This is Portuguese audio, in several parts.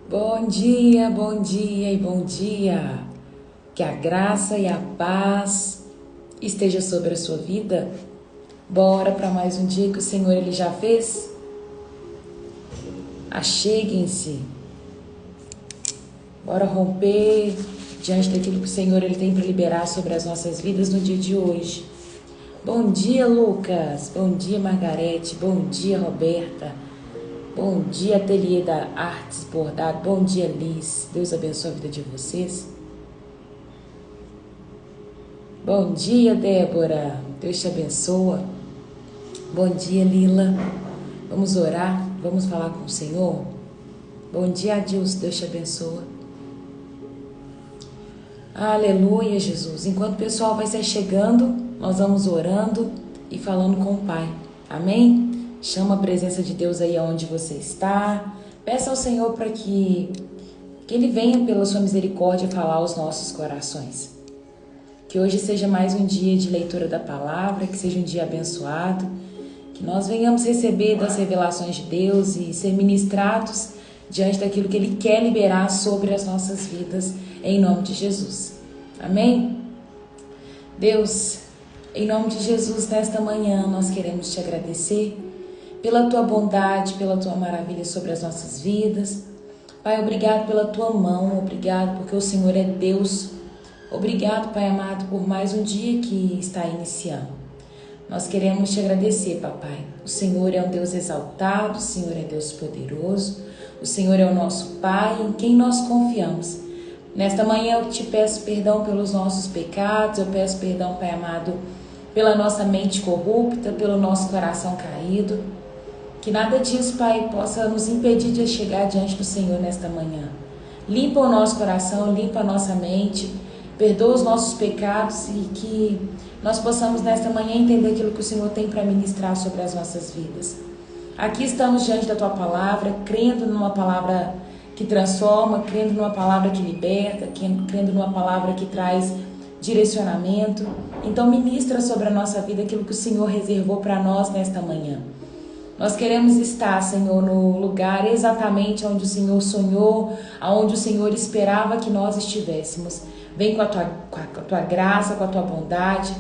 Bom dia e bom dia. Que a graça e a paz esteja sobre a sua vida. Bora para mais um dia que o Senhor ele já fez. Acheguem-se. Bora romper diante daquilo que o Senhor ele tem para liberar sobre as nossas vidas no dia de hoje. Bom dia, Lucas. Bom dia, Margarete. Bom dia, Roberta. Bom dia, Ateliê da Artes Bordado. Bom dia, Liz. Deus abençoe a vida de vocês. Bom dia, Débora. Deus te abençoa. Bom dia, Lila. Vamos orar, vamos falar com o Senhor. Bom dia, Adilson. Deus te abençoa. Aleluia, Jesus. Enquanto o pessoal vai se chegando, nós vamos orando e falando com o Pai. Amém? Chama a presença de Deus aí aonde você está. Peça ao Senhor para que Ele venha pela sua misericórdia falar aos nossos corações. Que hoje seja mais um dia de leitura da palavra, que seja um dia abençoado, que nós venhamos receber das revelações de Deus e ser ministrados diante daquilo que Ele quer liberar sobre as nossas vidas, em nome de Jesus. Amém? Deus, em nome de Jesus, nesta manhã nós queremos te agradecer pela tua bondade, pela tua maravilha sobre as nossas vidas. Pai, obrigado pela tua mão, obrigado porque o Senhor é Deus. Obrigado, Pai amado, por mais um dia que está iniciando. Nós queremos te agradecer, Papai. O Senhor é um Deus exaltado, o Senhor é Deus poderoso, o Senhor é o nosso Pai em quem nós confiamos. Nesta manhã eu te peço perdão pelos nossos pecados, eu peço perdão, Pai amado, pela nossa mente corrupta, pelo nosso coração caído. Que nada disso, Pai, possa nos impedir de chegar diante do Senhor nesta manhã. Limpa o nosso coração, limpa a nossa mente, perdoa os nossos pecados e que nós possamos nesta manhã entender aquilo que o Senhor tem para ministrar sobre as nossas vidas. Aqui estamos diante da Tua Palavra, crendo numa palavra que transforma, crendo numa palavra que liberta, crendo numa palavra que traz direcionamento. Então ministra sobre a nossa vida aquilo que o Senhor reservou para nós nesta manhã. Nós queremos estar, Senhor, no lugar exatamente onde o Senhor sonhou, onde o Senhor esperava que nós estivéssemos. Vem com a tua graça, com a tua bondade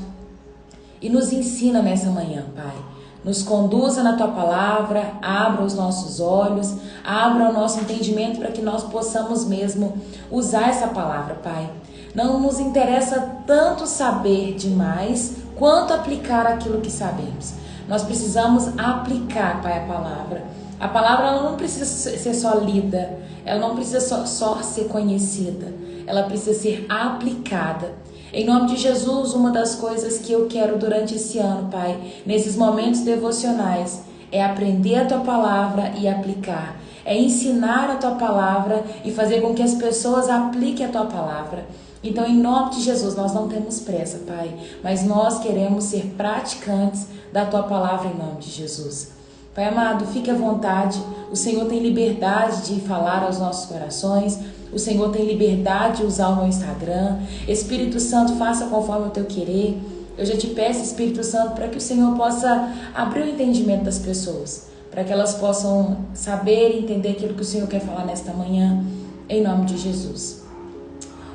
e nos ensina nessa manhã, Pai. Nos conduza na tua palavra, abra os nossos olhos, abra o nosso entendimento para que nós possamos mesmo usar essa palavra, Pai. Não nos interessa tanto saber demais quanto aplicar aquilo que sabemos. Nós precisamos aplicar, Pai, a palavra. A palavra ela não precisa ser só lida, ela não precisa só ser conhecida, ela precisa ser aplicada. Em nome de Jesus, uma das coisas que eu quero durante esse ano, Pai, nesses momentos devocionais, é aprender a Tua palavra e aplicar. É ensinar a Tua palavra e fazer com que as pessoas apliquem a Tua palavra. Então, em nome de Jesus, nós não temos pressa, Pai, mas nós queremos ser praticantes da Tua palavra em nome de Jesus. Pai amado, fique à vontade, o Senhor tem liberdade de falar aos nossos corações, o Senhor tem liberdade de usar o meu Instagram. Espírito Santo, faça conforme o Teu querer. Eu já te peço, Espírito Santo, para que o Senhor possa abrir o entendimento das pessoas, para que elas possam saber e entender aquilo que o Senhor quer falar nesta manhã, em nome de Jesus.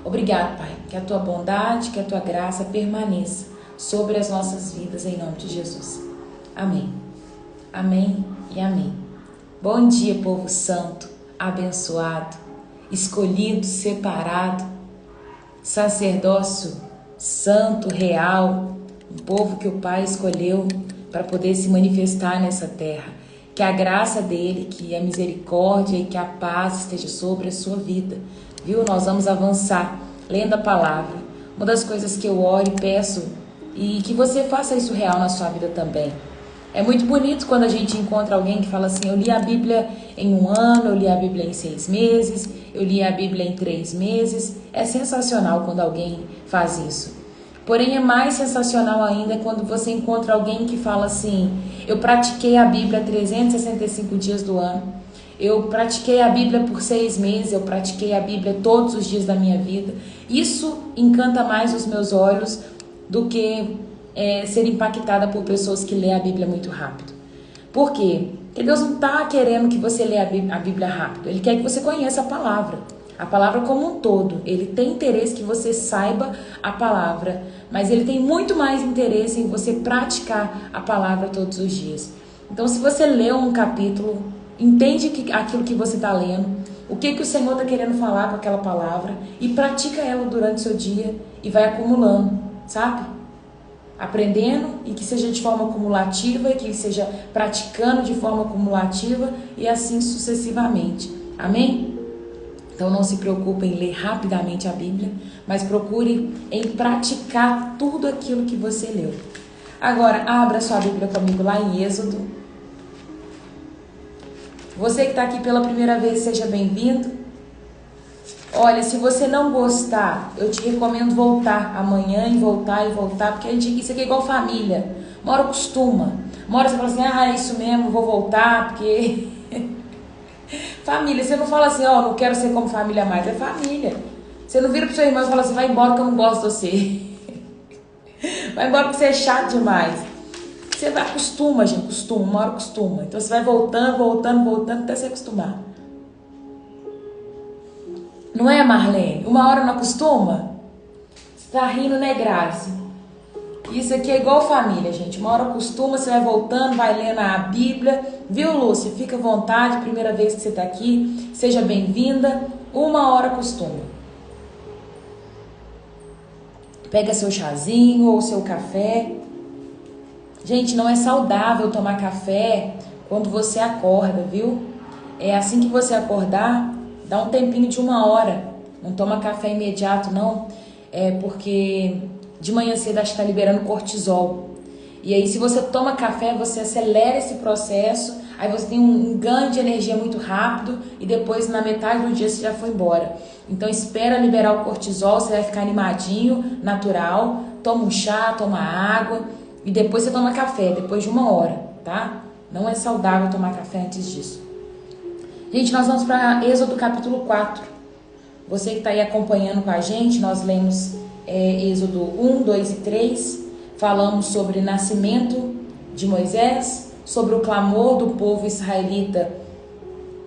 Obrigado, Pai, que a Tua bondade, que a Tua graça permaneça sobre as nossas vidas, em nome de Jesus. Amém. Amém e amém. Bom dia, povo santo, abençoado, escolhido, separado, sacerdócio santo, real, um povo que o Pai escolheu para poder se manifestar nessa terra. Que a graça dele, que a misericórdia e que a paz esteja sobre a sua vida. Viu? Nós vamos avançar lendo a palavra. Uma das coisas que eu oro e peço, e que você faça isso real na sua vida também. É muito bonito quando a gente encontra alguém que fala assim: eu li a Bíblia em 1 ano, eu li a Bíblia em 6 meses, eu li a Bíblia em 3 meses. É sensacional quando alguém faz isso. Porém, é mais sensacional ainda quando você encontra alguém que fala assim: eu pratiquei a Bíblia 365 dias do ano, eu pratiquei a Bíblia por 6 meses, eu pratiquei a Bíblia todos os dias da minha vida. Isso encanta mais os meus olhos do que ser impactada por pessoas que lêem a Bíblia muito rápido. Por quê? Porque Deus não está querendo que você leia a Bíblia rápido. Ele quer que você conheça a palavra como um todo. Ele tem interesse que você saiba a palavra, mas ele tem muito mais interesse em você praticar a palavra todos os dias. Então, se você lê um capítulo, entende aquilo que você está lendo, o que o Senhor está querendo falar com aquela palavra e pratica ela durante o seu dia e vai acumulando, sabe? Aprendendo e que seja de forma acumulativa e que seja praticando de forma acumulativa e assim sucessivamente. Amém? Então não se preocupe em ler rapidamente a Bíblia, mas procure em praticar tudo aquilo que você leu. Agora, abra sua Bíblia comigo lá em Êxodo. Você que está aqui pela primeira vez, seja bem-vindo. Olha, se você não gostar, eu te recomendo voltar amanhã e voltar, porque a gente, isso aqui é igual família. Uma hora acostuma. Uma hora você fala assim, é isso mesmo, vou voltar, porque... Família, você não fala assim, não quero ser como família mais, é família. Você não vira pro seu irmão e fala assim, vai embora que eu não gosto de você. Vai embora porque você é chato demais. Você vai, acostuma, gente, uma hora acostuma. Então você vai voltando, até se acostumar. Não é, Marlene? Uma hora não acostuma? Você tá rindo, né, Grazi? Isso aqui é igual família, gente. Uma hora acostuma, você vai voltando, vai lendo a Bíblia. Viu, Lúcia? Fica à vontade, primeira vez que você tá aqui. Seja bem-vinda. Uma hora acostuma. Pega seu chazinho ou seu café. Gente, não é saudável tomar café quando você acorda, viu? É assim que você acordar, dá um tempinho de 1 hora. Não toma café imediato, não. É porque de manhã cedo acho que está liberando cortisol. E aí, se você toma café, você acelera esse processo. Aí você tem um ganho de energia muito rápido. E depois, na metade do dia, você já foi embora. Então, espera liberar o cortisol. Você vai ficar animadinho, natural. Toma um chá, toma água. E depois você toma café, depois de 1 hora, tá? Não é saudável tomar café antes disso. Gente, nós vamos para Êxodo capítulo 4. Você que está aí acompanhando com a gente, nós lemos Êxodo 1, 2 e 3. Falamos sobre o nascimento de Moisés, sobre o clamor do povo israelita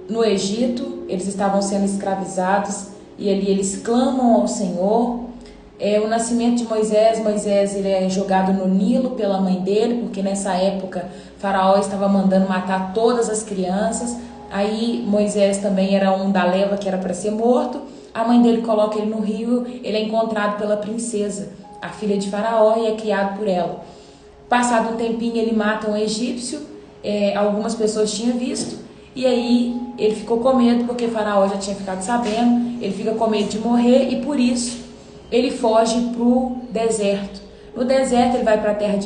no Egito. Eles estavam sendo escravizados e ali eles clamam ao Senhor. O nascimento de Moisés ele é jogado no Nilo pela mãe dele, porque nessa época Faraó estava mandando matar todas as crianças. Aí Moisés também era um da leva que era para ser morto. A mãe dele coloca ele no rio, ele é encontrado pela princesa, a filha de Faraó, e é criado por ela. Passado um tempinho ele mata um egípcio, algumas pessoas tinham visto, e aí ele ficou com medo, porque Faraó já tinha ficado sabendo, ele fica com medo de morrer e por isso ele foge para o deserto. No deserto ele vai para na terra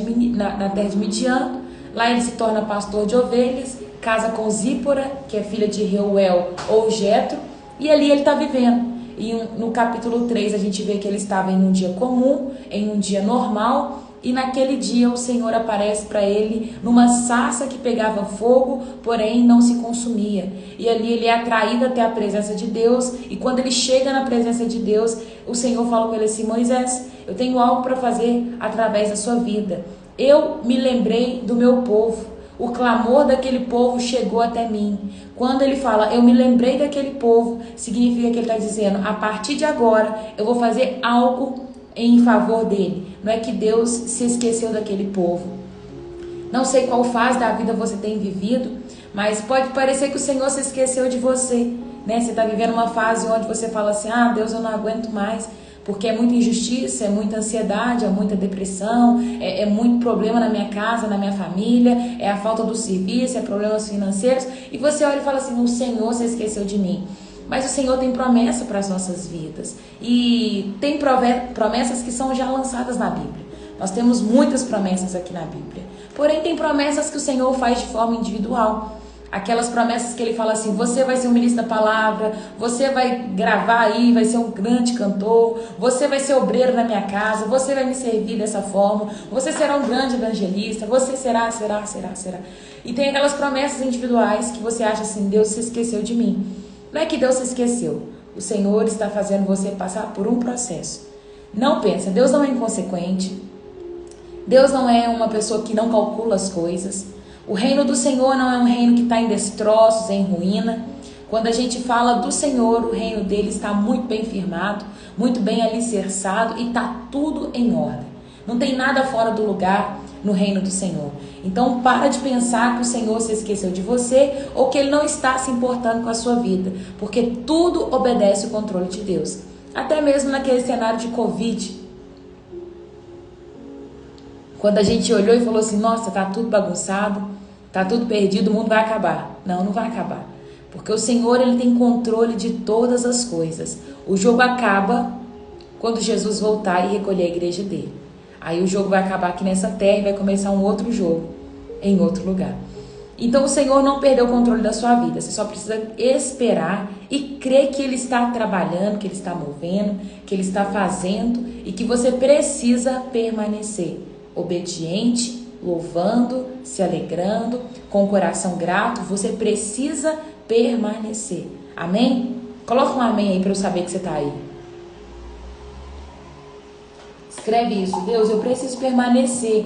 de Midian, lá ele se torna pastor de ovelhas, casa com Zípora, que é filha de Reuel ou Jetro, e ali ele está vivendo. E no capítulo 3 a gente vê que ele estava em um dia comum, em um dia normal, e naquele dia o Senhor aparece para ele numa sarça que pegava fogo, porém não se consumia. E ali ele é atraído até a presença de Deus, e quando ele chega na presença de Deus, o Senhor fala com ele assim: Moisés, eu tenho algo para fazer através da sua vida. Eu me lembrei do meu povo. O clamor daquele povo chegou até mim. Quando ele fala, eu me lembrei daquele povo, significa que ele está dizendo, a partir de agora, eu vou fazer algo em favor dele. Não é que Deus se esqueceu daquele povo. Não sei qual fase da vida você tem vivido, mas pode parecer que o Senhor se esqueceu de você, né? Você está vivendo uma fase onde você fala assim, Deus, eu não aguento mais. Porque é muita injustiça, é muita ansiedade, é muita depressão, é muito problema na minha casa, na minha família, é a falta do serviço, é problemas financeiros. E você olha e fala assim, o Senhor se esqueceu de mim. Mas o Senhor tem promessa para as nossas vidas. E tem promessas que são já lançadas na Bíblia. Nós temos muitas promessas aqui na Bíblia. Porém, tem promessas que o Senhor faz de forma individual. Aquelas promessas que ele fala assim, você vai ser um ministro da palavra, você vai gravar aí, vai ser um grande cantor, você vai ser obreiro na minha casa, você vai me servir dessa forma, você será um grande evangelista, você será. E tem aquelas promessas individuais que você acha assim, Deus se esqueceu de mim. Não é que Deus se esqueceu, o Senhor está fazendo você passar por um processo. Não pensa, Deus não é inconsequente, Deus não é uma pessoa que não calcula as coisas. O reino do Senhor não é um reino que está em destroços, em ruína. Quando a gente fala do Senhor, o reino dele está muito bem firmado, muito bem alicerçado e está tudo em ordem. Não tem nada fora do lugar no reino do Senhor. Então para de pensar que o Senhor se esqueceu de você ou que ele não está se importando com a sua vida, porque tudo obedece o controle de Deus. Até mesmo naquele cenário de Covid, quando a gente olhou e falou assim, nossa, tá tudo bagunçado, tá tudo perdido, o mundo vai acabar. Não, não vai acabar. Porque o Senhor, ele tem controle de todas as coisas. O jogo acaba quando Jesus voltar e recolher a igreja dele. Aí o jogo vai acabar aqui nessa terra e vai começar um outro jogo em outro lugar. Então o Senhor não perdeu o controle da sua vida. Você só precisa esperar e crer que ele está trabalhando, que ele está movendo, que ele está fazendo e que você precisa permanecer obediente, louvando, se alegrando, com o coração grato. Você precisa permanecer. Amém? Coloca um amém aí para eu saber que você está aí. Escreve isso. Deus, eu preciso permanecer.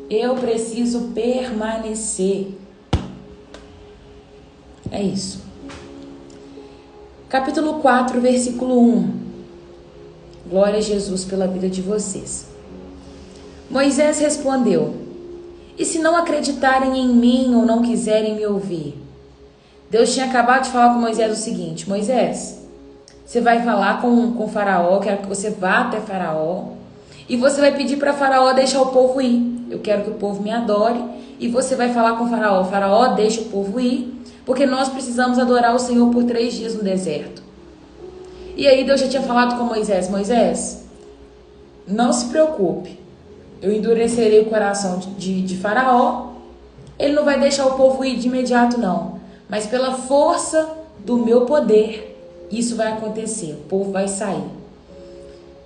Eu preciso permanecer. É isso. Capítulo 4, versículo 1. Glória a Jesus pela vida de vocês. Moisés respondeu: e se não acreditarem em mim ou não quiserem me ouvir? Deus tinha acabado de falar com Moisés o seguinte: Moisés, você vai falar com Faraó, quero que você vá até Faraó, e você vai pedir para Faraó deixar o povo ir. Eu quero que o povo me adore, e você vai falar com Faraó: Faraó, deixa o povo ir, porque nós precisamos adorar o Senhor por 3 dias no deserto. E aí Deus já tinha falado com Moisés: Moisés, não se preocupe, eu endurecerei o coração de Faraó, ele não vai deixar o povo ir de imediato não, mas pela força do meu poder, isso vai acontecer, o povo vai sair.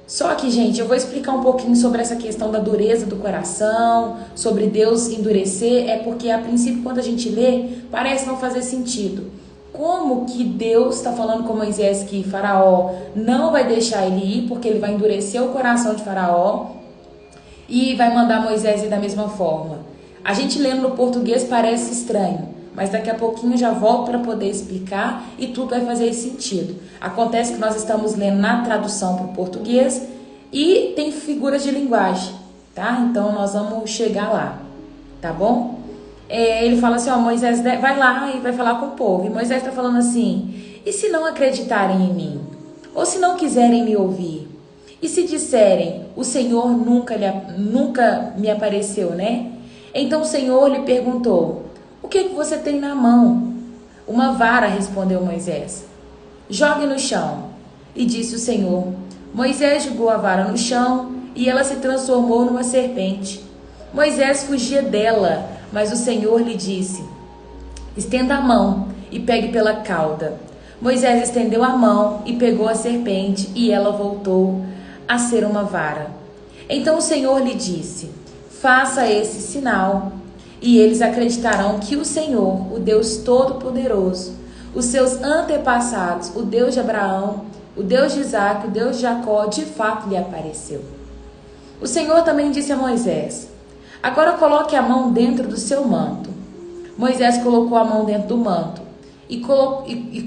Só que, gente, eu vou explicar um pouquinho sobre essa questão da dureza do coração, sobre Deus endurecer, é porque a princípio quando a gente lê, parece não fazer sentido. Como que Deus está falando com Moisés que Faraó não vai deixar ele ir, porque ele vai endurecer o coração de Faraó e vai mandar Moisés ir da mesma forma? A gente lendo no português parece estranho, mas daqui a pouquinho eu já volto para poder explicar e tudo vai fazer sentido. Acontece que nós estamos lendo na tradução para o português e tem figuras de linguagem, tá? Então nós vamos chegar lá, tá bom? Ele fala assim, ó, Moisés vai lá e vai falar com o povo. E Moisés está falando assim: e se não acreditarem em mim? Ou se não quiserem me ouvir? E se disserem, o Senhor nunca me apareceu, né? Então o Senhor lhe perguntou: o que você tem na mão? Uma vara, respondeu Moisés. Jogue no chão. E disse o Senhor. Moisés jogou a vara no chão e ela se transformou numa serpente. Moisés fugia dela, mas o Senhor lhe disse: estenda a mão e pegue pela cauda. Moisés estendeu a mão e pegou a serpente e ela voltou a ser uma vara. Então o Senhor lhe disse: faça esse sinal e eles acreditarão que o Senhor, o Deus Todo-Poderoso, os seus antepassados, o Deus de Abraão, o Deus de Isaac, o Deus de Jacó, de fato lhe apareceu. O Senhor também disse a Moisés: agora coloque a mão dentro do seu manto. Moisés colocou a mão dentro do manto e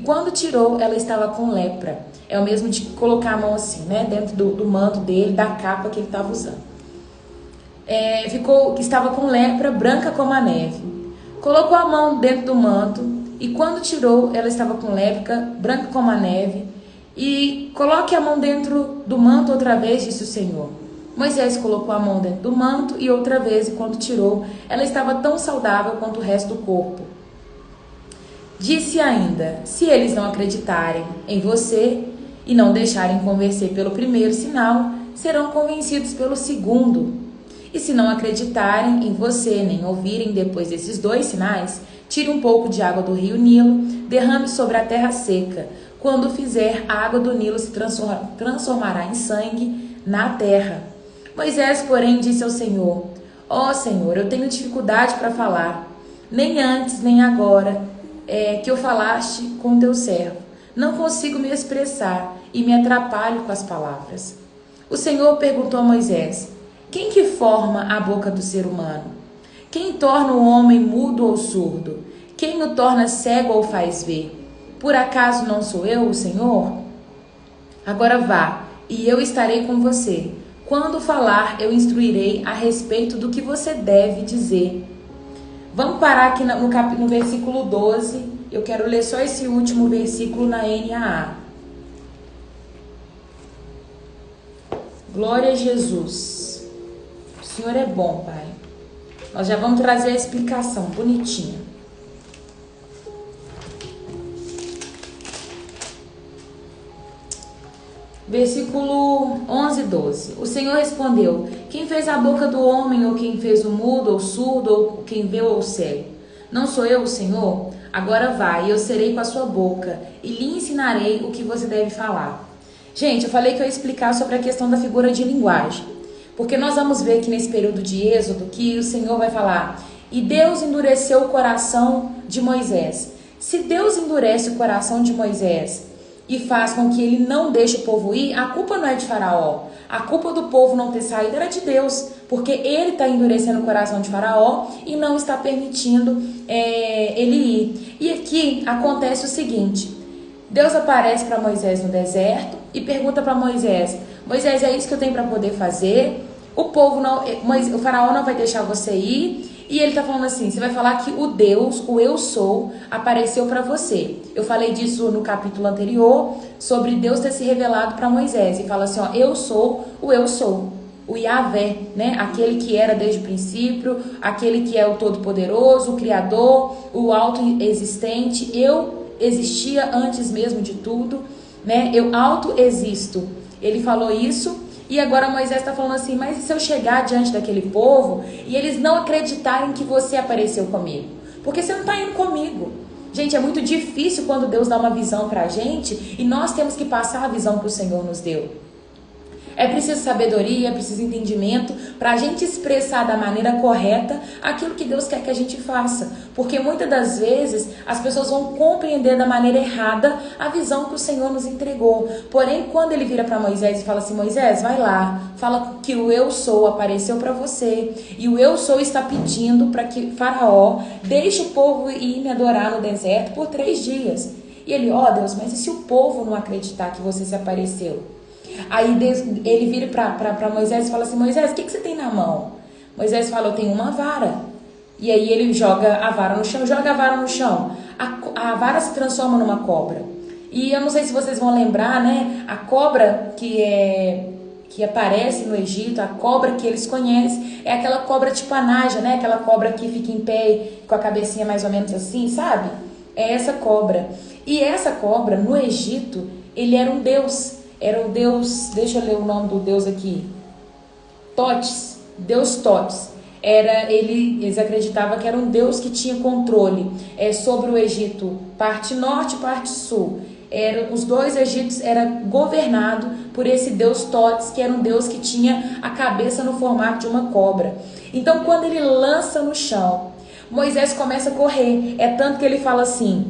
quando tirou, ela estava com lepra. É o mesmo de colocar a mão assim, né, dentro do manto dele, da capa que ele estava usando. Estava com lepra, branca como a neve. Colocou a mão dentro do manto e quando tirou, ela estava com lepra, branca como a neve. E coloque a mão dentro do manto outra vez, disse o Senhor. Moisés colocou a mão dentro do manto e outra vez, e quando tirou, ela estava tão saudável quanto o resto do corpo. Disse ainda: se eles não acreditarem em você e não deixarem convencer pelo primeiro sinal, serão convencidos pelo segundo. E se não acreditarem em você, nem ouvirem depois desses 2 sinais, tire um pouco de água do rio Nilo, derrame sobre a terra seca. Quando fizer, a água do Nilo se transformará em sangue na terra. Moisés, porém, disse ao Senhor: ó Senhor, eu tenho dificuldade para falar, nem antes nem agora que eu falaste com teu servo. Não consigo me expressar e me atrapalho com as palavras. O Senhor perguntou a Moisés: quem que forma a boca do ser humano? Quem torna o homem mudo ou surdo? Quem o torna cego ou faz ver? Por acaso não sou eu, o Senhor? Agora vá, e eu estarei com você. Quando falar, eu instruirei a respeito do que você deve dizer. Vamos parar aqui no versículo 12. Eu quero ler só esse último versículo na NAA. Glória a Jesus. O Senhor é bom, Pai. Nós já vamos trazer a explicação bonitinha. Versículo 11 e 12. O Senhor respondeu: quem fez a boca do homem, ou quem fez o mudo, ou surdo, ou quem vê ou cego? Não sou eu, o Senhor? Agora vai, e eu serei com a sua boca, e lhe ensinarei o que você deve falar. Gente, eu falei que eu ia explicar sobre a questão da figura de linguagem. Porque nós vamos ver aqui nesse período de Êxodo que o Senhor vai falar: e Deus endureceu o coração de Moisés. Se Deus endurece o coração de Moisés e faz com que ele não deixe o povo ir, a culpa não é de Faraó. A culpa do povo não ter saído era de Deus, porque ele está endurecendo o coração de Faraó e não está permitindo ele ir. E aqui acontece o seguinte: Deus aparece para Moisés no deserto e pergunta para Moisés: Moisés, é isso que eu tenho para poder fazer? O povo não, o Faraó não vai deixar você ir. E ele está falando assim: você vai falar que o Deus, o eu sou, apareceu para você. Eu falei disso no capítulo anterior, sobre Deus ter se revelado para Moisés. E fala assim: ó, eu sou, o Yahvé, né? Aquele que era desde o princípio, aquele que é o Todo-Poderoso, o Criador, o auto-existente. Eu existia antes mesmo de tudo, né? Eu auto-existo. Ele falou isso. E agora Moisés está falando assim: mas e se eu chegar diante daquele povo e eles não acreditarem que você apareceu comigo? Porque você não está indo comigo. Gente, é muito difícil quando Deus dá uma visão para a gente e nós temos que passar a visão que o Senhor nos deu. É preciso sabedoria, é preciso entendimento para a gente expressar da maneira correta aquilo que Deus quer que a gente faça. Porque muitas das vezes as pessoas vão compreender da maneira errada a visão que o Senhor nos entregou. Porém, quando ele vira para Moisés e fala assim: Moisés, vai lá, fala que o eu sou apareceu para você. E o eu sou está pedindo para que Faraó deixe o povo ir me adorar no deserto por 3 dias. E ele: ó Deus, mas e se o povo não acreditar que você se apareceu? Aí ele vira para Moisés e fala assim: Moisés, o que você tem na mão? Moisés fala: eu tenho uma vara. E aí ele joga a vara no chão, a vara se transforma numa cobra. E eu não sei se vocês vão lembrar, né? A cobra que aparece no Egito, a cobra que eles conhecem, é aquela cobra tipo anaja, né? Aquela cobra que fica em pé com a cabecinha mais ou menos assim, sabe? É essa cobra. E essa cobra, no Egito, ele era um deus. Era o deus, deixa eu ler o nome do deus aqui, Totes, deus Totes. Eles acreditavam que era um deus que tinha controle sobre o Egito, parte norte e parte sul. Os 2 Egípcios eram governados por esse deus Totes, que era um deus que tinha a cabeça no formato de uma cobra. Então, quando ele lança no chão, Moisés começa a correr. É tanto que ele fala assim,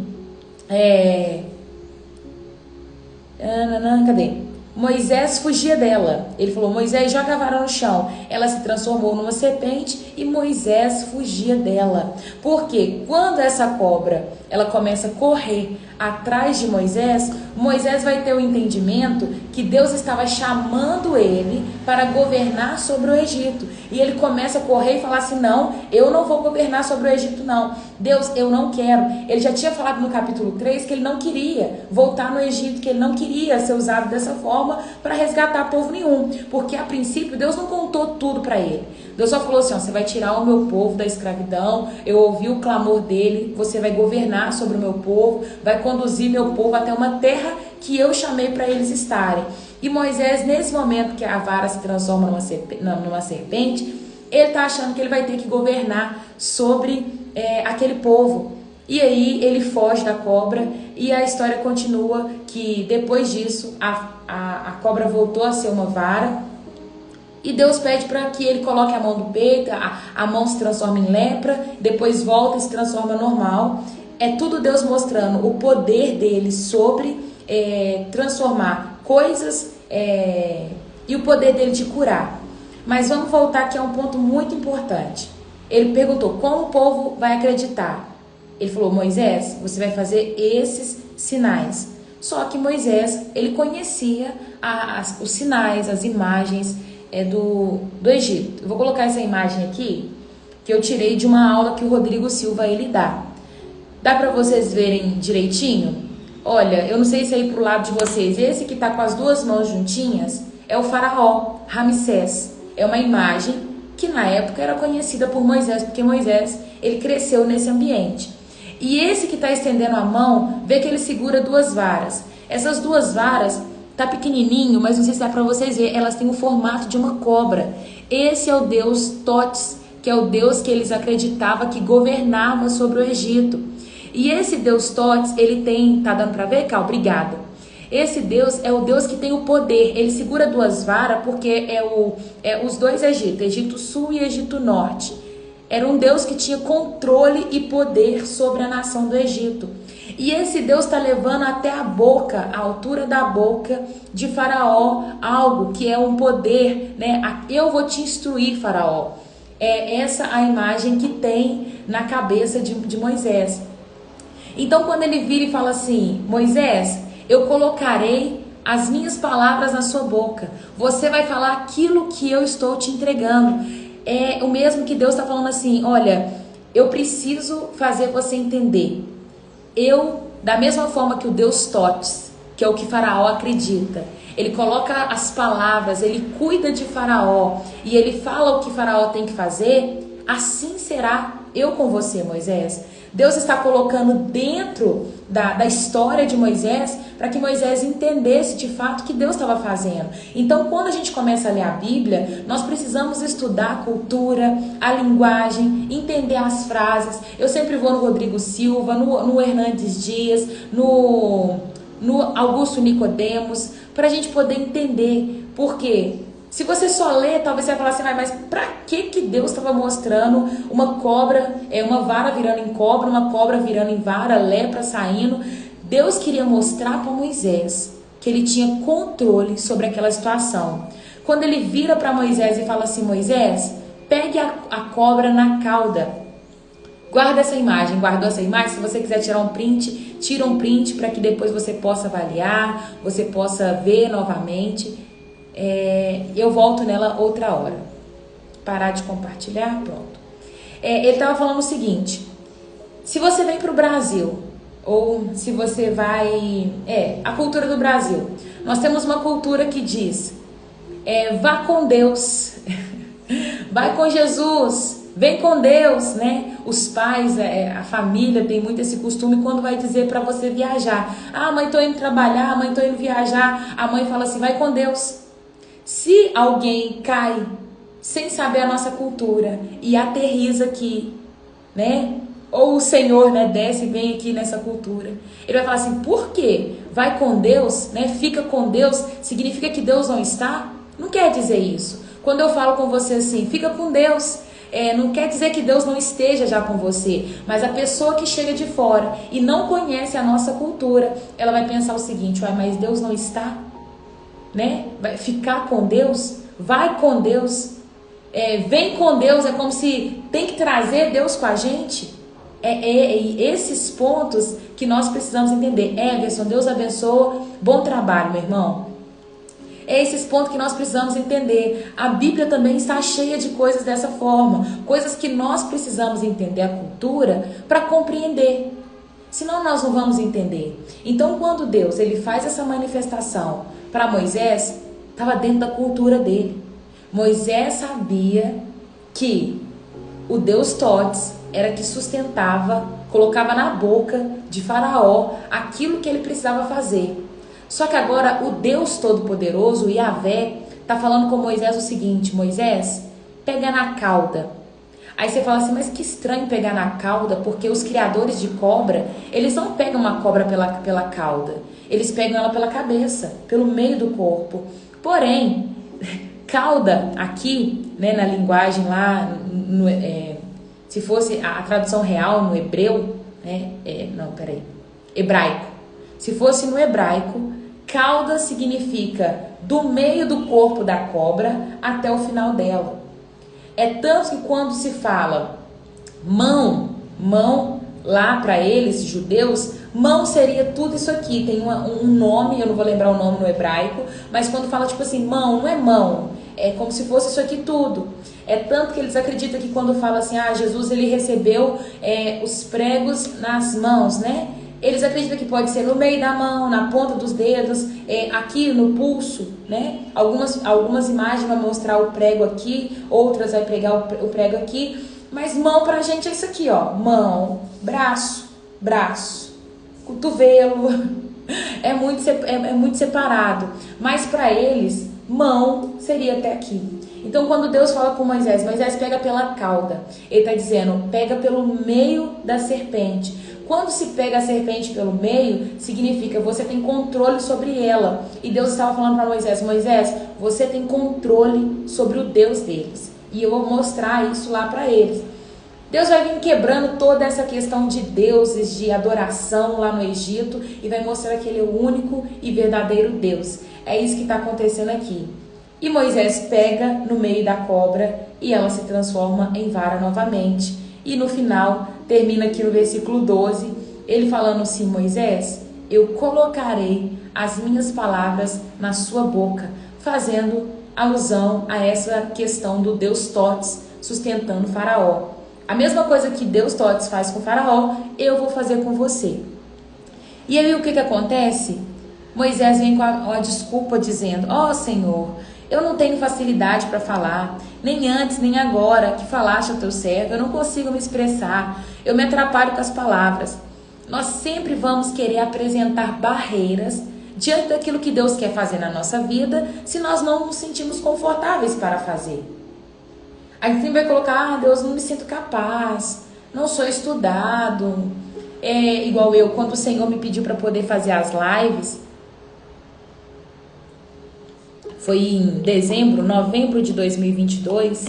cadê? Moisés fugia dela. Ele falou: Moisés, joga a vara no chão. Ela se transformou numa serpente e Moisés fugia dela. Porque quando essa cobra ela começa a correr atrás de Moisés, Moisés vai ter o entendimento que Deus estava chamando ele para governar sobre o Egito. E ele começa a correr e falar assim: não, eu não vou governar sobre o Egito não. Deus, eu não quero. Ele já tinha falado no capítulo 3 que ele não queria voltar no Egito, que ele não queria ser usado dessa forma para resgatar povo nenhum. Porque a princípio Deus não contou tudo para ele. Deus só falou assim: ó, você vai tirar o meu povo da escravidão, eu ouvi o clamor dele, você vai governar sobre o meu povo, vai conduzir meu povo até uma terra que eu chamei para eles estarem. E Moisés, nesse momento que a vara se transforma numa serpente, ele está achando que ele vai ter que governar sobre aquele povo. E aí ele foge da cobra e a história continua que depois disso a cobra voltou a ser uma vara. E Deus pede para que ele coloque a mão no peito, a mão se transforma em lepra, depois volta e se transforma normal. É tudo Deus mostrando o poder dele sobre transformar coisas e o poder dele de curar. Mas vamos voltar aqui a um ponto muito importante. ele perguntou, como o povo vai acreditar? Ele falou, Moisés, você vai fazer esses sinais. Só que Moisés, ele conhecia os sinais, as imagens do Egito. Eu vou colocar essa imagem aqui, que eu tirei de uma aula que o Rodrigo Silva ele dá. Dá para vocês verem direitinho? Olha, eu não sei se aí pro lado de vocês, esse que tá com as duas mãos juntinhas é o faraó, Ramsés. É uma imagem que na época era conhecida por Moisés, porque Moisés, ele cresceu nesse ambiente. E esse que está estendendo a mão, vê que ele segura duas varas. Essas duas varas, tá pequenininho, mas não sei se dá para vocês verem, elas têm o formato de uma cobra. Esse é o deus Totes, que é o deus que eles acreditavam que governava sobre o Egito. E esse deus Totes, ele tem, tá dando para ver, Cal? Obrigada. Esse Deus é o Deus que tem o poder. Ele segura duas varas porque os dois Egitos, Egito Sul e Egito Norte. Era um Deus que tinha controle e poder sobre a nação do Egito. E esse Deus está levando até a boca, a altura da boca de Faraó, algo que é um poder, né? Eu vou te instruir, Faraó. É essa a imagem que tem na cabeça de Moisés. Então, quando ele vira e fala assim, Moisés, eu colocarei as minhas palavras na sua boca. Você vai falar aquilo que eu estou te entregando. É o mesmo que Deus está falando assim, olha, eu preciso fazer você entender. Da mesma forma que o Deus Totes, que é o que Faraó acredita, ele coloca as palavras, ele cuida de Faraó e ele fala o que Faraó tem que fazer, assim será eu com você, Moisés. Deus está colocando dentro da história de Moisés para que Moisés entendesse de fato o que Deus estava fazendo. Então, quando a gente começa a ler a Bíblia, nós precisamos estudar a cultura, a linguagem, entender as frases. Eu sempre vou no Rodrigo Silva, no Hernandes Dias, no Augusto Nicodemos, para a gente poder entender. Por quê? Se você só lê, talvez você vai falar assim, mas pra que Deus estava mostrando uma cobra, uma vara virando em cobra, uma cobra virando em vara, lepra saindo? Deus queria mostrar para Moisés que ele tinha controle sobre aquela situação. Quando ele vira para Moisés e fala assim, Moisés, pegue a cobra na cauda. Guarda essa imagem, guardou essa imagem? Se você quiser tirar um print, tira um print para que depois você possa avaliar, você possa ver novamente. Eu volto nela outra hora. Parar de compartilhar, pronto. Ele estava falando o seguinte, se você vem para o Brasil, ou se você vai... a cultura do Brasil. Nós temos uma cultura que diz, vá com Deus, vai com Jesus, vem com Deus, né? Os pais, a família tem muito esse costume quando vai dizer para você viajar. Ah, mãe, tô indo trabalhar, mãe, tô indo viajar. A mãe fala assim, vai com Deus. Se alguém cai sem saber a nossa cultura e aterriza aqui, né? Ou o Senhor, né, desce e vem aqui nessa cultura. Ele vai falar assim, por quê? Vai com Deus, né? Fica com Deus, significa que Deus não está? Não quer dizer isso. Quando eu falo com você assim, fica com Deus, não quer dizer que Deus não esteja já com você. Mas a pessoa que chega de fora e não conhece a nossa cultura, ela vai pensar o seguinte, mas Deus não está? Né? Vai ficar com Deus, vai com Deus, vem com Deus, é como se tem que trazer Deus com a gente. Esses pontos que nós precisamos entender. Everson, Deus abençoa, bom trabalho, meu irmão. É esses pontos que nós precisamos entender. A Bíblia também está cheia de coisas dessa forma, coisas que nós precisamos entender a cultura para compreender. Senão nós não vamos entender. Então, quando Deus ele faz essa manifestação para Moisés, estava dentro da cultura dele. Moisés sabia que o Deus Totes era que sustentava, colocava na boca de Faraó aquilo que ele precisava fazer. Só que agora o Deus Todo-Poderoso, Yahvé, está falando com Moisés o seguinte, Moisés, pega na cauda. Aí você fala assim, mas que estranho pegar na cauda, porque os criadores de cobra, eles não pegam uma cobra pela cauda, eles pegam ela pela cabeça, pelo meio do corpo. Porém, cauda aqui, né, na linguagem lá, se fosse a tradução real no hebreu, né, hebraico. Se fosse no hebraico, cauda significa do meio do corpo da cobra até o final dela. É tanto que quando se fala Mão, lá para eles, judeus, mão seria tudo isso aqui. Tem um nome, eu não vou lembrar o nome no hebraico, mas quando fala tipo assim, mão, não é mão, é como se fosse isso aqui tudo. É tanto que eles acreditam que quando fala assim, Jesus ele recebeu os pregos nas mãos, né? Eles acreditam que pode ser no meio da mão, na ponta dos dedos, aqui no pulso, né? Algumas imagens vão mostrar o prego aqui, outras vai pregar o prego aqui. Mas mão pra gente é isso aqui, ó. Mão, braço, cotovelo. É muito separado. Mas para eles, mão seria até aqui. Então quando Deus fala com Moisés pega pela cauda. Ele está dizendo, pega pelo meio da serpente. Quando se pega a serpente pelo meio, significa você tem controle sobre ela. E Deus estava falando para Moisés, você tem controle sobre o Deus deles. E eu vou mostrar isso lá para eles. Deus vai vir quebrando toda essa questão de deuses, de adoração lá no Egito e vai mostrar que ele é o único e verdadeiro Deus. É isso que está acontecendo aqui. E Moisés pega no meio da cobra e ela se transforma em vara novamente. E no final, termina aqui no versículo 12, ele falando assim, Moisés, eu colocarei as minhas palavras na sua boca, fazendo alusão a essa questão do Deus Totes sustentando Faraó. A mesma coisa que Deus Totes faz com Faraó, eu vou fazer com você. E aí o que acontece? Moisés vem com a desculpa dizendo, Senhor, eu não tenho facilidade para falar, nem antes nem agora que falaste ao teu servo, eu não consigo me expressar, eu me atrapalho com as palavras. Nós sempre vamos querer apresentar barreiras diante daquilo que Deus quer fazer na nossa vida, se nós não nos sentimos confortáveis para fazer. A gente sempre vai colocar, Deus, não me sinto capaz, não sou estudado. É igual eu, quando o Senhor me pediu para poder fazer as lives, foi em novembro de 2022,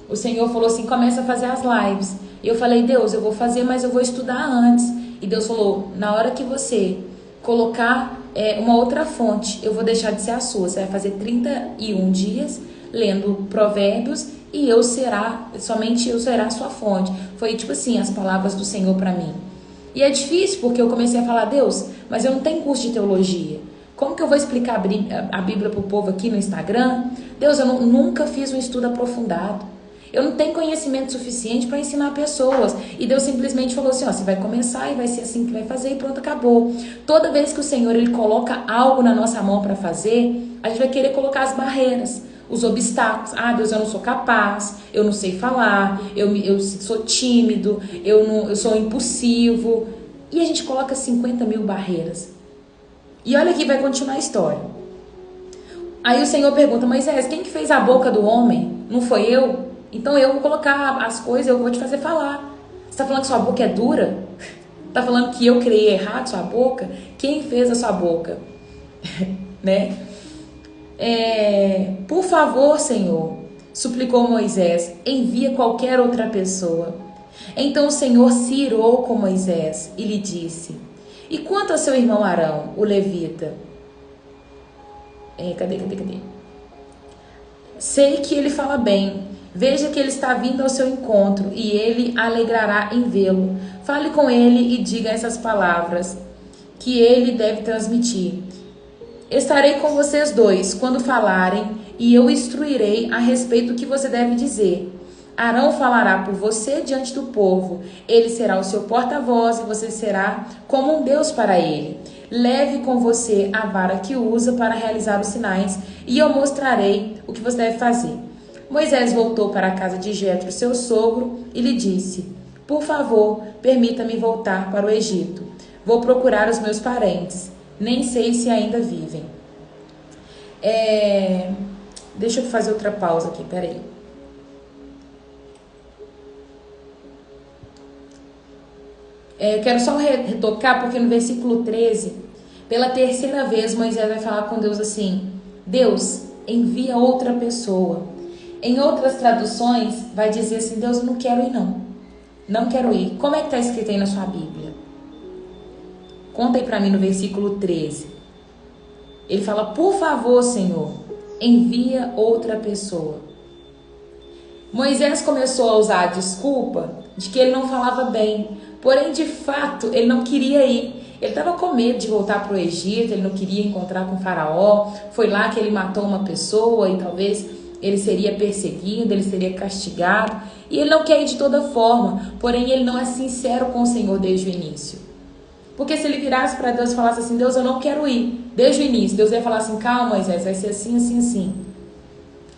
o Senhor falou assim, começa a fazer as lives. E eu falei, Deus, eu vou fazer, mas eu vou estudar antes. E Deus falou, na hora que você colocar uma outra fonte, eu vou deixar de ser a sua. Você vai fazer 31 dias lendo provérbios e somente eu será a sua fonte. Foi tipo assim, as palavras do Senhor para mim. E é difícil porque eu comecei a falar, Deus, mas eu não tenho curso de teologia. Como que eu vou explicar a Bíblia para o povo aqui no Instagram? Deus, eu nunca fiz um estudo aprofundado. Eu não tenho conhecimento suficiente para ensinar pessoas. E Deus simplesmente falou assim, você vai começar e vai ser assim que vai fazer e pronto, acabou. Toda vez que o Senhor ele coloca algo na nossa mão para fazer, a gente vai querer colocar as barreiras, os obstáculos. Deus, eu não sou capaz, eu não sei falar, eu sou tímido, eu sou impulsivo. E a gente coloca 50 mil barreiras. E olha aqui, vai continuar a história. Aí o Senhor pergunta, Moisés, quem que fez a boca do homem? Não foi eu? Então eu vou colocar as coisas, eu vou te fazer falar. Você está falando que sua boca é dura? Está falando que eu criei errado sua boca? Quem fez a sua boca? Né? Por favor, Senhor, suplicou Moisés, envia qualquer outra pessoa. Então o Senhor se irou com Moisés e lhe disse, e quanto ao seu irmão Arão, o levita? Cadê? Sei que ele fala bem. Veja que ele está vindo ao seu encontro e ele alegrará em vê-lo. Fale com ele e diga essas palavras que ele deve transmitir. Estarei com vocês dois quando falarem e eu instruirei a respeito do que você deve dizer. Arão falará por você diante do povo. Ele será o seu porta-voz e você será como um Deus para ele. Leve com você a vara que usa para realizar os sinais e eu mostrarei o que você deve fazer. Moisés voltou para a casa de Jetro, seu sogro, e lhe disse, por favor, permita-me voltar para o Egito. Vou procurar os meus parentes. Nem sei se ainda vivem. Deixa eu fazer outra pausa aqui, peraí. Eu quero só retocar, porque no versículo 13, pela terceira vez, Moisés vai falar com Deus assim, Deus, envia outra pessoa. Em outras traduções, vai dizer assim, Deus, eu não quero ir não. Não quero ir. Como é que está escrito aí na sua Bíblia? Conta aí para mim no versículo 13. Ele fala, por favor, Senhor, envia outra pessoa. Moisés começou a usar a desculpa de que ele não falava bem. Porém, de fato, ele não queria ir. Ele estava com medo de voltar para o Egito, ele não queria encontrar com o faraó. Foi lá que ele matou uma pessoa e talvez ele seria perseguido, ele seria castigado. E ele não quer ir de toda forma, porém ele não é sincero com o Senhor desde o início. Porque se ele virasse para Deus e falasse assim, Deus, eu não quero ir, desde o início, Deus ia falar assim, calma, Moisés, vai ser assim, assim, assim.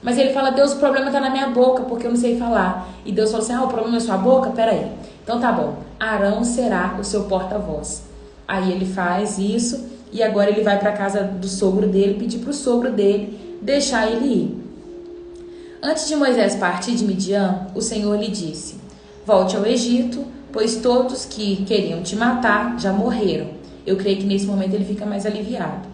Mas ele fala, Deus, o problema está na minha boca, porque eu não sei falar. E Deus falou assim, o problema é sua boca? Peraí. Então tá bom, Arão será o seu porta-voz. Aí ele faz isso e agora ele vai para a casa do sogro dele, pedir para o sogro dele deixar ele ir. Antes de Moisés partir de Midian, o Senhor lhe disse, volte ao Egito, pois todos que queriam te matar já morreram. Eu creio que nesse momento ele fica mais aliviado.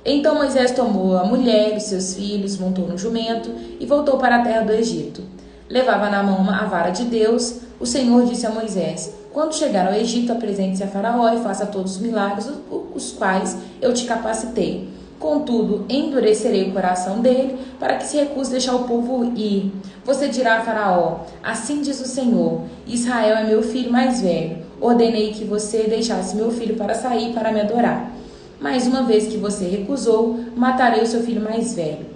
Então Moisés tomou a mulher, os seus filhos, montou no jumento e voltou para a terra do Egito. Levava na mão a vara de Deus. O Senhor disse a Moisés, quando chegar ao Egito, apresente-se a Faraó e faça todos os milagres, os quais eu te capacitei. Contudo, endurecerei o coração dele, para que se recuse deixar o povo ir. Você dirá a Faraó, assim diz o Senhor, Israel é meu filho mais velho. Ordenei que você deixasse meu filho para sair para me adorar. Mas uma vez que você recusou, matarei o seu filho mais velho.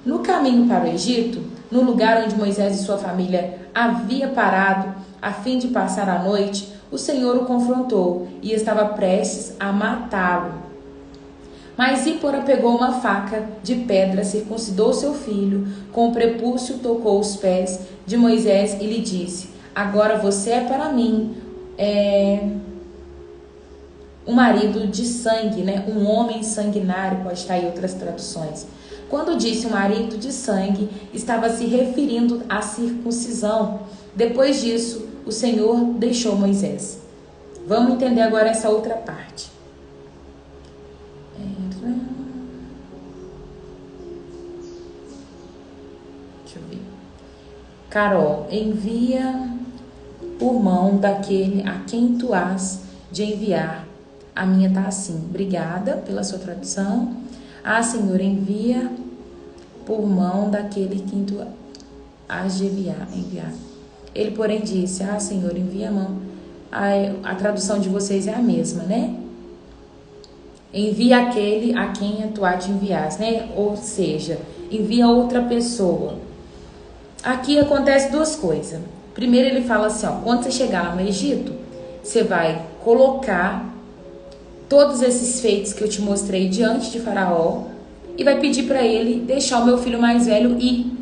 No caminho para o Egito, no lugar onde Moisés e sua família havia parado, a fim de passar a noite, o Senhor o confrontou e estava prestes a matá-lo. Mas Zípora pegou uma faca de pedra, circuncidou seu filho, com o prepúcio tocou os pés de Moisés e lhe disse, agora você é para mim um marido de sangue, né? Um homem sanguinário, pode estar em outras traduções. Quando disse um marido de sangue, estava se referindo à circuncisão. Depois disso, o Senhor deixou Moisés. Vamos entender agora essa outra parte. Deixa eu ver. Carol, envia por mão daquele a quem tu has de enviar. A minha tá assim. Obrigada pela sua tradução. Senhor, envia por mão daquele quem tu has de enviar. Ele, porém, disse, Senhor, envia a mão. A tradução de vocês é a mesma, né? Envia aquele a quem tu há de enviar, né? Ou seja, envia outra pessoa. Aqui acontece duas coisas. Primeiro ele fala assim, quando você chegar lá no Egito, você vai colocar todos esses feitos que eu te mostrei diante de Faraó e vai pedir para ele deixar o meu filho mais velho ir.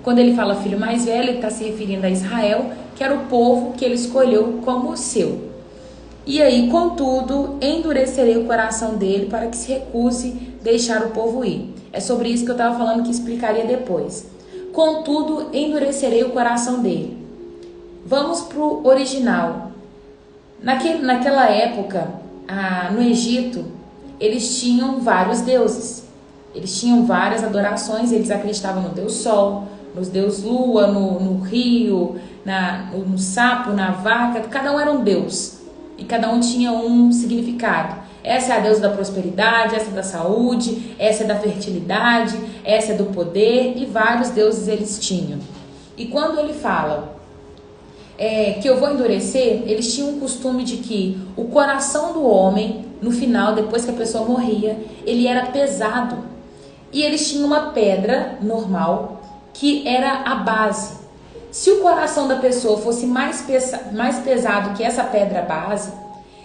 Quando ele fala filho mais velho, ele está se referindo a Israel, que era o povo que ele escolheu como o seu. E aí, contudo, endurecerei o coração dele para que se recuse deixar o povo ir. É sobre isso que eu estava falando que explicaria depois. Contudo, endurecerei o coração dele. Vamos para o original. Naquela época, no Egito, eles tinham vários deuses. Eles tinham várias adorações, eles acreditavam no Deus Sol, nos Deus Lua, no rio, no sapo, na vaca, cada um era um deus. E cada um tinha um significado. Essa é a deusa da prosperidade, essa é da saúde, essa é da fertilidade, essa é do poder, e vários deuses eles tinham. E quando ele fala que eu vou endurecer, eles tinham um costume de que o coração do homem, no final, depois que a pessoa morria, ele era pesado. E eles tinham uma pedra normal, que era a base. Se o coração da pessoa fosse mais pesado que essa pedra base,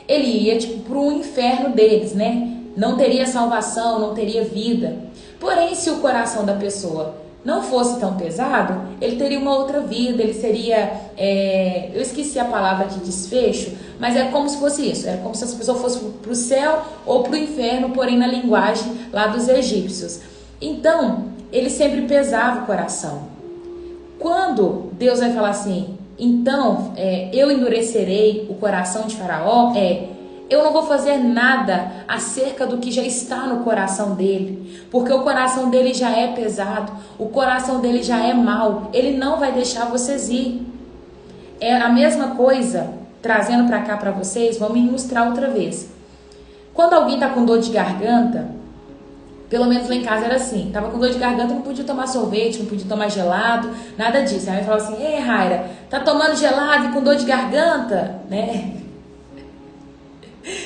ele ia para o inferno deles, né? Não teria salvação, não teria vida. Porém, se o coração da pessoa não fosse tão pesado, ele teria uma outra vida, ele seria... eu esqueci a palavra de desfecho, mas é como se fosse isso. É como se essa pessoa fosse para o céu ou para o inferno, porém na linguagem lá dos egípcios. Então, ele sempre pesava o coração. Quando Deus vai falar assim, então eu endurecerei o coração de Faraó, eu não vou fazer nada acerca do que já está no coração dele, porque o coração dele já é pesado, o coração dele já é mau, ele não vai deixar vocês ir. É a mesma coisa, trazendo para cá para vocês, vamos ilustrar outra vez. Quando alguém está com dor de garganta, Pelo menos lá em casa era assim. Tava com dor de garganta, não podia tomar sorvete, não podia tomar gelado, nada disso. Aí a mãe falava assim: ei, Raira, tá tomando gelado e com dor de garganta, né?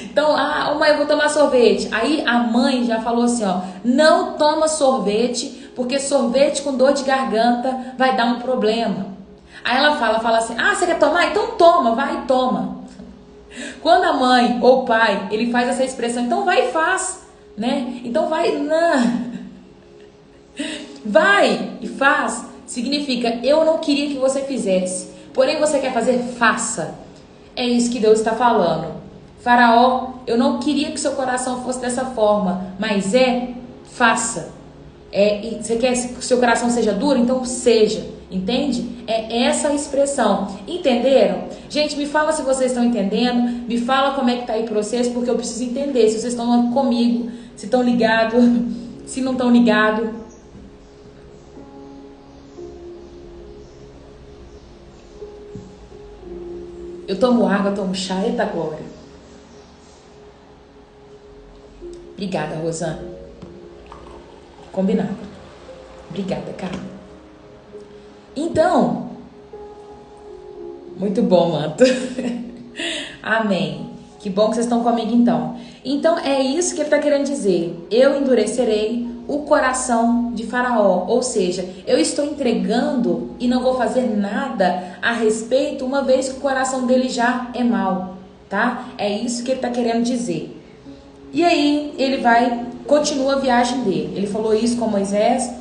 Então, mãe, eu vou tomar sorvete. Aí a mãe já falou assim, ó: não toma sorvete, porque sorvete com dor de garganta vai dar um problema. Aí ela fala assim: você quer tomar? Então toma, vai e toma. Quando a mãe ou o pai, ele faz essa expressão, então vai e faz, né? Então vai, não. Vai e faz, significa: eu não queria que você fizesse, porém você quer fazer, faça. É isso que Deus está falando. Faraó, eu não queria que seu coração fosse dessa forma, mas faça. Você quer que seu coração seja duro? Então seja, entende? É essa a expressão. Entenderam? Gente, me fala se vocês estão entendendo, me fala como é que tá aí para vocês, porque eu preciso entender se vocês estão comigo, se estão ligados, se não estão ligados. Eu tomo água, eu tomo chá, eita glória. Obrigada, Rosana. Combinado. Obrigada, cara. Então, muito bom, manto. Amém. Que bom que vocês estão comigo, então. Então, é isso que ele está querendo dizer. Eu endurecerei o coração de Faraó. Ou seja, eu estou entregando e não vou fazer nada a respeito, uma vez que o coração dele já é mau, tá? É isso que ele está querendo dizer. E aí, ele continua a viagem dele. Ele falou isso com Moisés.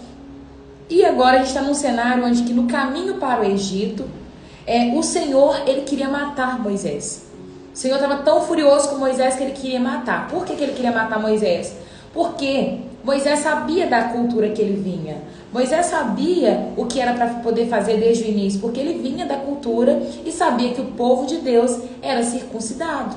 E agora a gente está num cenário onde que no caminho para o Egito, o Senhor, ele queria matar Moisés. O Senhor estava tão furioso com Moisés que ele queria matar. Por que ele queria matar Moisés? Porque Moisés sabia da cultura que ele vinha. Moisés sabia o que era para poder fazer desde o início, porque ele vinha da cultura e sabia que o povo de Deus era circuncidado.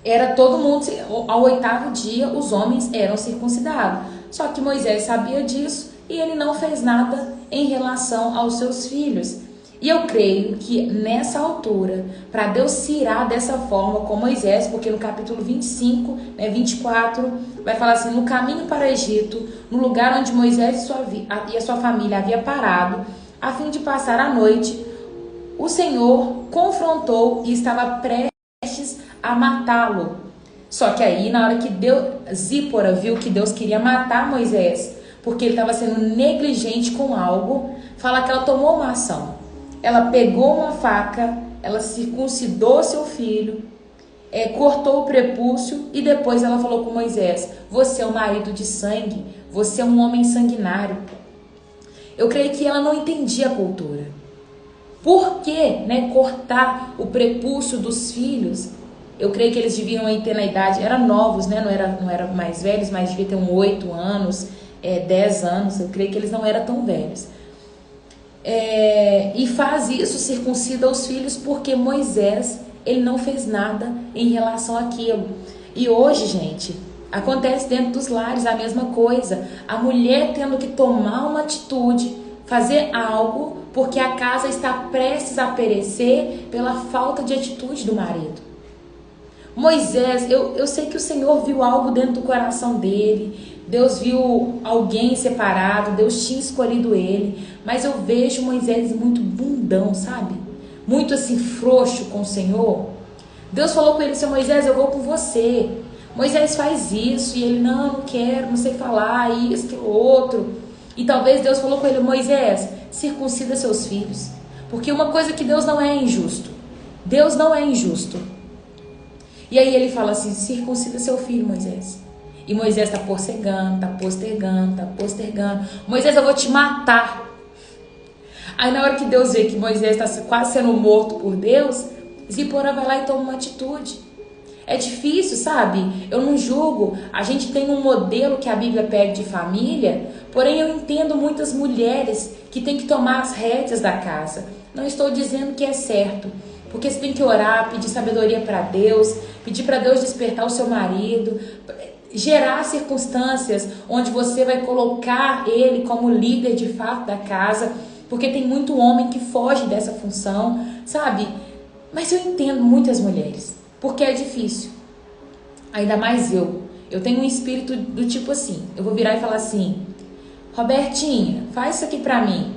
Era todo mundo, ao 8º dia, os homens eram circuncidados. Só que Moisés sabia disso e ele não fez nada em relação aos seus filhos. E eu creio que nessa altura, para Deus se irar dessa forma com Moisés, porque no capítulo 25, 24, vai falar assim: no caminho para o Egito, no lugar onde Moisés e a sua família havia parado, a fim de passar a noite, o Senhor confrontou e estava prestes a matá-lo. Só que aí, na hora que Zípora viu que Deus queria matar Moisés, porque ele estava sendo negligente com algo, fala que ela tomou uma ação. Ela pegou uma faca, ela circuncidou seu filho, cortou o prepúcio e depois ela falou com Moisés: você é um marido de sangue, você é um homem sanguinário. Eu creio que ela não entendia a cultura. Por que, cortar o prepúcio dos filhos? Eu creio que eles deviam ter na idade, eram novos, não eram mais velhos, mas devia ter 8 anos, 10 anos. Eu creio que eles não eram tão velhos. E faz isso, circuncida os filhos, porque Moisés, ele não fez nada em relação àquilo. E hoje, gente, acontece dentro dos lares a mesma coisa. A mulher tendo que tomar uma atitude, fazer algo, porque a casa está prestes a perecer pela falta de atitude do marido. Moisés, eu sei que o Senhor viu algo dentro do coração dele, Deus viu alguém separado, Deus tinha escolhido ele, mas eu vejo Moisés muito bundão, sabe? Muito assim, frouxo com o Senhor. Deus falou com ele: seu Moisés, eu vou com você. Moisés faz isso, e ele: não quero, não sei falar, isso, aquilo, outro. E talvez Deus falou com ele: Moisés, circuncida seus filhos. Porque uma coisa que Deus não é injusto. Deus não é injusto. E aí ele fala assim: circuncida seu filho, Moisés. E Moisés está postergando. Moisés, eu vou te matar. Aí na hora que Deus vê que Moisés está quase sendo morto por Deus, Zípora vai lá e toma uma atitude. É difícil, sabe? Eu não julgo. A gente tem um modelo que a Bíblia pede de família, porém eu entendo muitas mulheres que têm que tomar as rédeas da casa. Não estou dizendo que é certo, porque você tem que orar, pedir sabedoria para Deus, pedir para Deus despertar o seu marido, gerar circunstâncias onde você vai colocar ele como líder de fato da casa, porque tem muito homem que foge dessa função, sabe? Mas eu entendo muitas mulheres, porque é difícil. Ainda mais eu Eu tenho um espírito do tipo assim, eu vou virar e falar assim: Robertinha, faz isso aqui pra mim.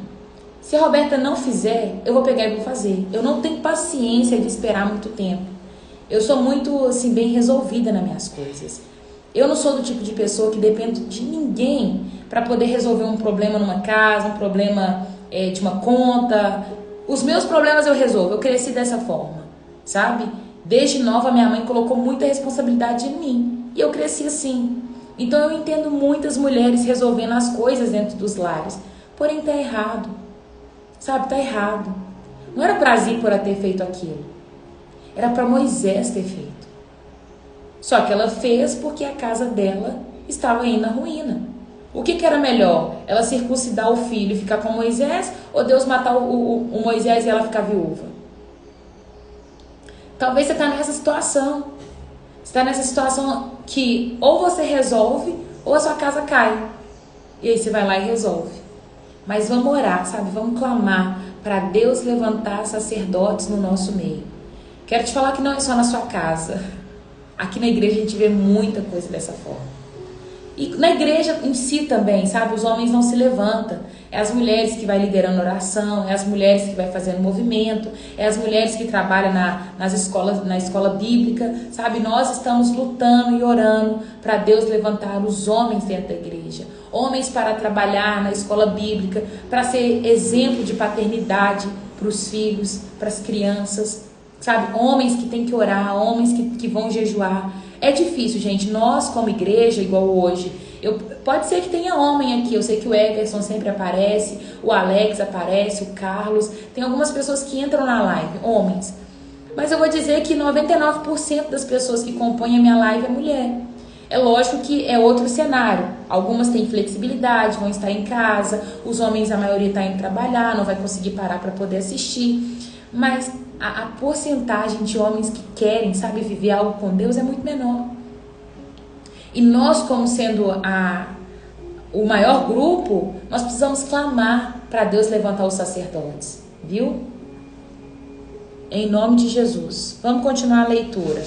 Se a Roberta não fizer, eu vou pegar e vou fazer. Eu não tenho paciência de esperar muito tempo. Eu sou muito, assim, bem resolvida nas minhas coisas. Eu não sou do tipo de pessoa que depende de ninguém para poder resolver um problema numa casa, um problema de uma conta. Os meus problemas eu resolvo. Eu cresci dessa forma, sabe? Desde nova, minha mãe colocou muita responsabilidade em mim. E eu cresci assim. Então eu entendo muitas mulheres resolvendo as coisas dentro dos lares. Porém, tá errado. Sabe? Tá errado. Não era para Zípora ter feito aquilo. Era para Moisés ter feito. Só que ela fez porque a casa dela estava indo na ruína. O que era melhor? Ela circuncidar o filho e ficar com Moisés? Ou Deus matar o Moisés e ela ficar viúva? Talvez você está nessa situação. Você está nessa situação que ou você resolve ou a sua casa cai. E aí você vai lá e resolve. Mas vamos orar, sabe? Vamos clamar para Deus levantar sacerdotes no nosso meio. Quero te falar que não é só na sua casa. Aqui na igreja a gente vê muita coisa dessa forma. E na igreja em si também, sabe? Os homens não se levantam. É as mulheres que vai liderando oração, é as mulheres que vai fazendo movimento, é as mulheres que trabalham na escola bíblica, sabe? Nós estamos lutando e orando para Deus levantar os homens dentro da igreja. Homens para trabalhar na escola bíblica, para ser exemplo de paternidade para os filhos, para as crianças. Sabe, homens que tem que orar, homens que vão jejuar. É difícil, gente. Nós, como igreja, igual hoje, pode ser que tenha homem aqui. Eu sei que o Everson sempre aparece, o Alex aparece, o Carlos. Tem algumas pessoas que entram na live, homens. Mas eu vou dizer que 99% das pessoas que compõem a minha live é mulher. É lógico que é outro cenário. Algumas têm flexibilidade, vão estar em casa. Os homens, a maioria, está indo trabalhar, não vai conseguir parar para poder assistir. Mas a porcentagem de homens que querem, sabe, viver algo com Deus é muito menor. E nós, como sendo o maior grupo, nós precisamos clamar para Deus levantar os sacerdotes, viu? Em nome de Jesus. Vamos continuar a leitura.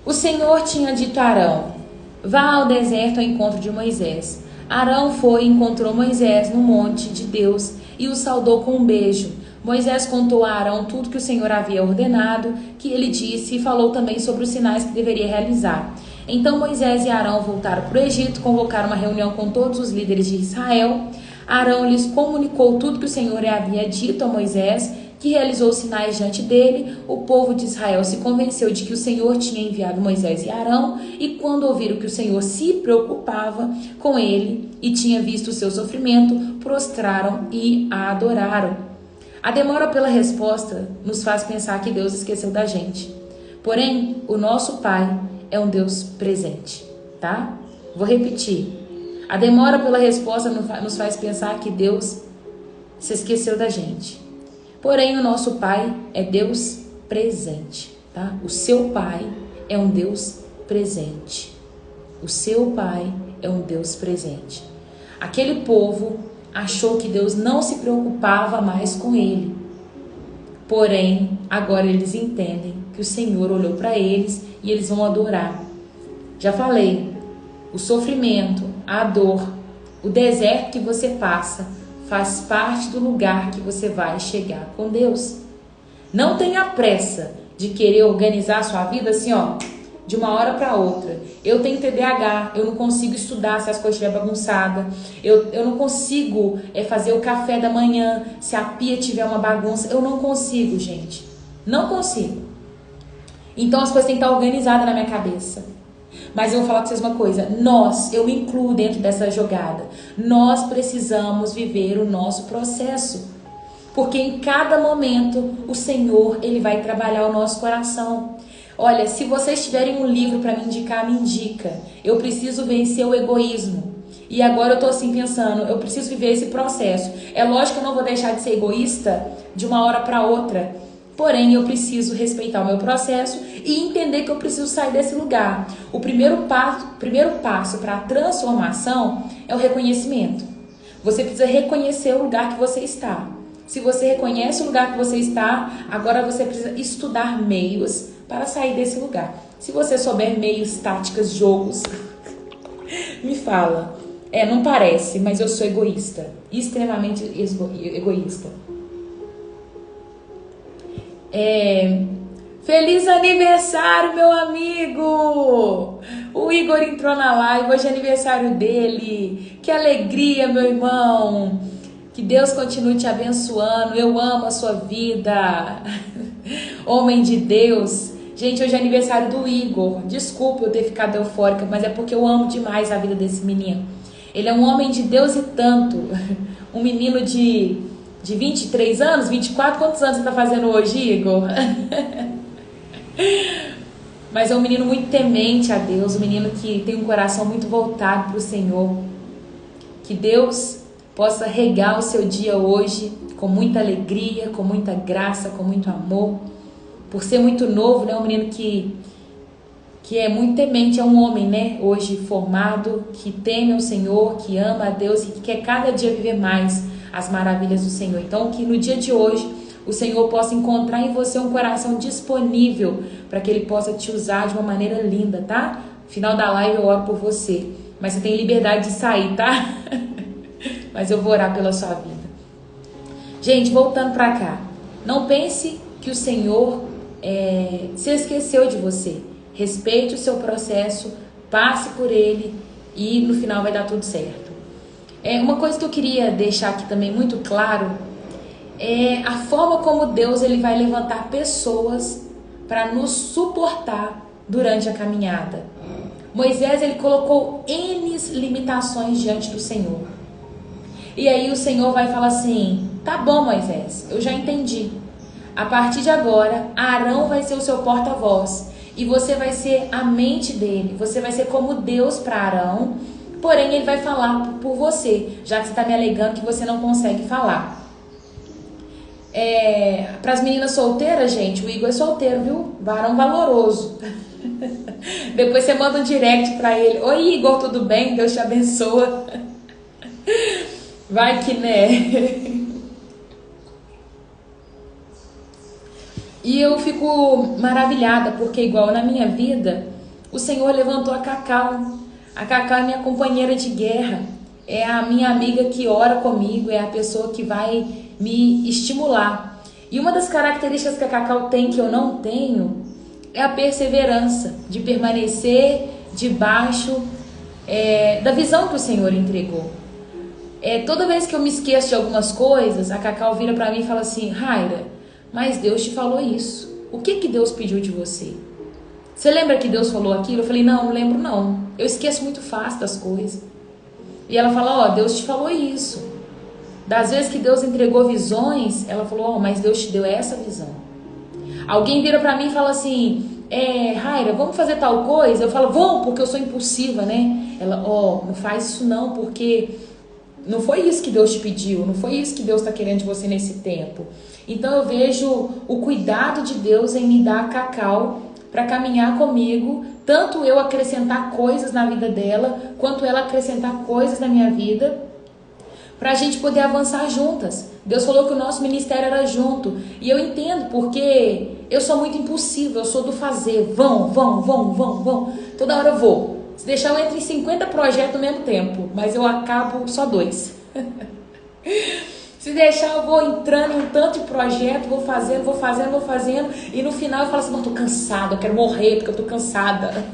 O Senhor tinha dito a Arão: vá ao deserto ao encontro de Moisés. Arão foi e encontrou Moisés no monte de Deus e o saudou com um beijo. Moisés contou a Arão tudo que o Senhor havia ordenado, que ele disse, e falou também sobre os sinais que deveria realizar. Então Moisés e Arão voltaram para o Egito, convocaram uma reunião com todos os líderes de Israel. Arão lhes comunicou tudo que o Senhor havia dito a Moisés, que realizou sinais diante dele. O povo de Israel se convenceu de que o Senhor tinha enviado Moisés e Arão, e quando ouviram que o Senhor se preocupava com ele e tinha visto o seu sofrimento, prostraram e a adoraram. A demora pela resposta nos faz pensar que Deus esqueceu da gente. Porém, o nosso Pai é um Deus presente, tá? Vou repetir. A demora pela resposta nos faz pensar que Deus se esqueceu da gente. Porém, o nosso Pai é Deus presente, tá? O seu Pai é um Deus presente. O seu Pai é um Deus presente. Aquele povo achou que Deus não se preocupava mais com ele. Porém, agora eles entendem que o Senhor olhou para eles e eles vão adorar. Já falei, o sofrimento, a dor, o deserto que você passa faz parte do lugar que você vai chegar com Deus. Não tenha pressa de querer organizar a sua vida assim, ó, de uma hora para outra. Eu tenho TDAH, eu não consigo estudar se as coisas estiverem bagunçadas. Eu não consigo fazer o café da manhã se a pia tiver uma bagunça. Eu não consigo, gente. Não consigo. Então as coisas têm que estar organizadas na minha cabeça. Mas eu vou falar com vocês uma coisa, eu me incluo dentro dessa jogada. Nós precisamos viver o nosso processo. Porque em cada momento o Senhor, Ele vai trabalhar o nosso coração. Olha, se vocês tiverem um livro para me indicar, me indica. Eu preciso vencer o egoísmo. E agora eu tô assim pensando, eu preciso viver esse processo. É lógico que eu não vou deixar de ser egoísta de uma hora para outra. Porém, eu preciso respeitar o meu processo e entender que eu preciso sair desse lugar. O primeiro passo para a transformação é o reconhecimento. Você precisa reconhecer o lugar que você está. Se você reconhece o lugar que você está, agora você precisa estudar meios para sair desse lugar. Se você souber meios, táticas, jogos, me fala. Não parece, mas eu sou egoísta. Extremamente egoísta. Feliz aniversário, meu amigo! O Igor entrou na live, hoje é aniversário dele. Que alegria, meu irmão! Que Deus continue te abençoando. Eu amo a sua vida. Homem de Deus. Gente, hoje é aniversário do Igor. Desculpa eu ter ficado eufórica, mas é porque eu amo demais a vida desse menino. Ele é um homem de Deus e tanto. Um menino de 23 anos, 24. Quantos anos você está fazendo hoje, Igor? Mas é um menino muito temente a Deus. Um menino que tem um coração muito voltado para o Senhor. Que Deus possa regar o seu dia hoje com muita alegria, com muita graça, com muito amor. Por ser muito novo, né? Um menino que é muito temente, é um homem, né? Hoje formado, que teme ao Senhor, que ama a Deus e que quer cada dia viver mais as maravilhas do Senhor. Então, que no dia de hoje o Senhor possa encontrar em você um coração disponível para que Ele possa te usar de uma maneira linda, tá? No final da live eu oro por você, mas você tem liberdade de sair, tá? Mas eu vou orar pela sua vida. Gente, voltando para cá, não pense que o Senhor se esqueceu de você. Respeite o seu processo, passe por ele e no final vai dar tudo certo. Uma coisa que eu queria deixar aqui também muito claro é a forma como Deus ele vai levantar pessoas para nos suportar durante a caminhada. Moisés ele colocou N limitações diante do Senhor. E aí o Senhor vai falar assim: tá bom, Moisés, eu já entendi. A partir de agora, Arão vai ser o seu porta-voz. E você vai ser a mente dele. Você vai ser como Deus para Arão. Porém, ele vai falar por você, já que você está me alegando que você não consegue falar. Para as meninas solteiras, gente, o Igor é solteiro, viu? Varão valoroso. Depois você manda um direct para ele: oi, Igor, tudo bem? Deus te abençoa. Vai que né. E eu fico maravilhada, porque igual na minha vida, o Senhor levantou a Cacau. A Cacau é minha companheira de guerra, é a minha amiga que ora comigo, é a pessoa que vai me estimular. E uma das características que a Cacau tem que eu não tenho é a perseverança, de permanecer debaixo da visão que o Senhor entregou. Toda vez que eu me esqueço de algumas coisas, a Cacau vira pra mim e fala assim: Raira, mas Deus te falou isso. O que Deus pediu de você? Você lembra que Deus falou aquilo? Eu falei: não lembro não. Eu esqueço muito fácil das coisas. E ela fala: Deus te falou isso. Das vezes que Deus entregou visões, ela falou: mas Deus te deu essa visão. Alguém vira pra mim e fala assim: Raira, vamos fazer tal coisa? Eu falo: vamos, porque eu sou impulsiva, né? Ela: não faz isso não, porque não foi isso que Deus te pediu, não foi isso que Deus está querendo de você nesse tempo. Então eu vejo o cuidado de Deus em me dar a Cacau para caminhar comigo, tanto eu acrescentar coisas na vida dela, quanto ela acrescentar coisas na minha vida, para a gente poder avançar juntas. Deus falou que o nosso ministério era junto, e eu entendo, porque eu sou muito impulsiva, eu sou do fazer, vão, toda hora eu vou. Se deixar eu entro em 50 projetos ao mesmo tempo, mas eu acabo só 2. Se deixar eu vou entrando em um tanto de projeto, vou fazendo, e no final eu falo assim: não, tô cansada, eu quero morrer porque eu tô cansada.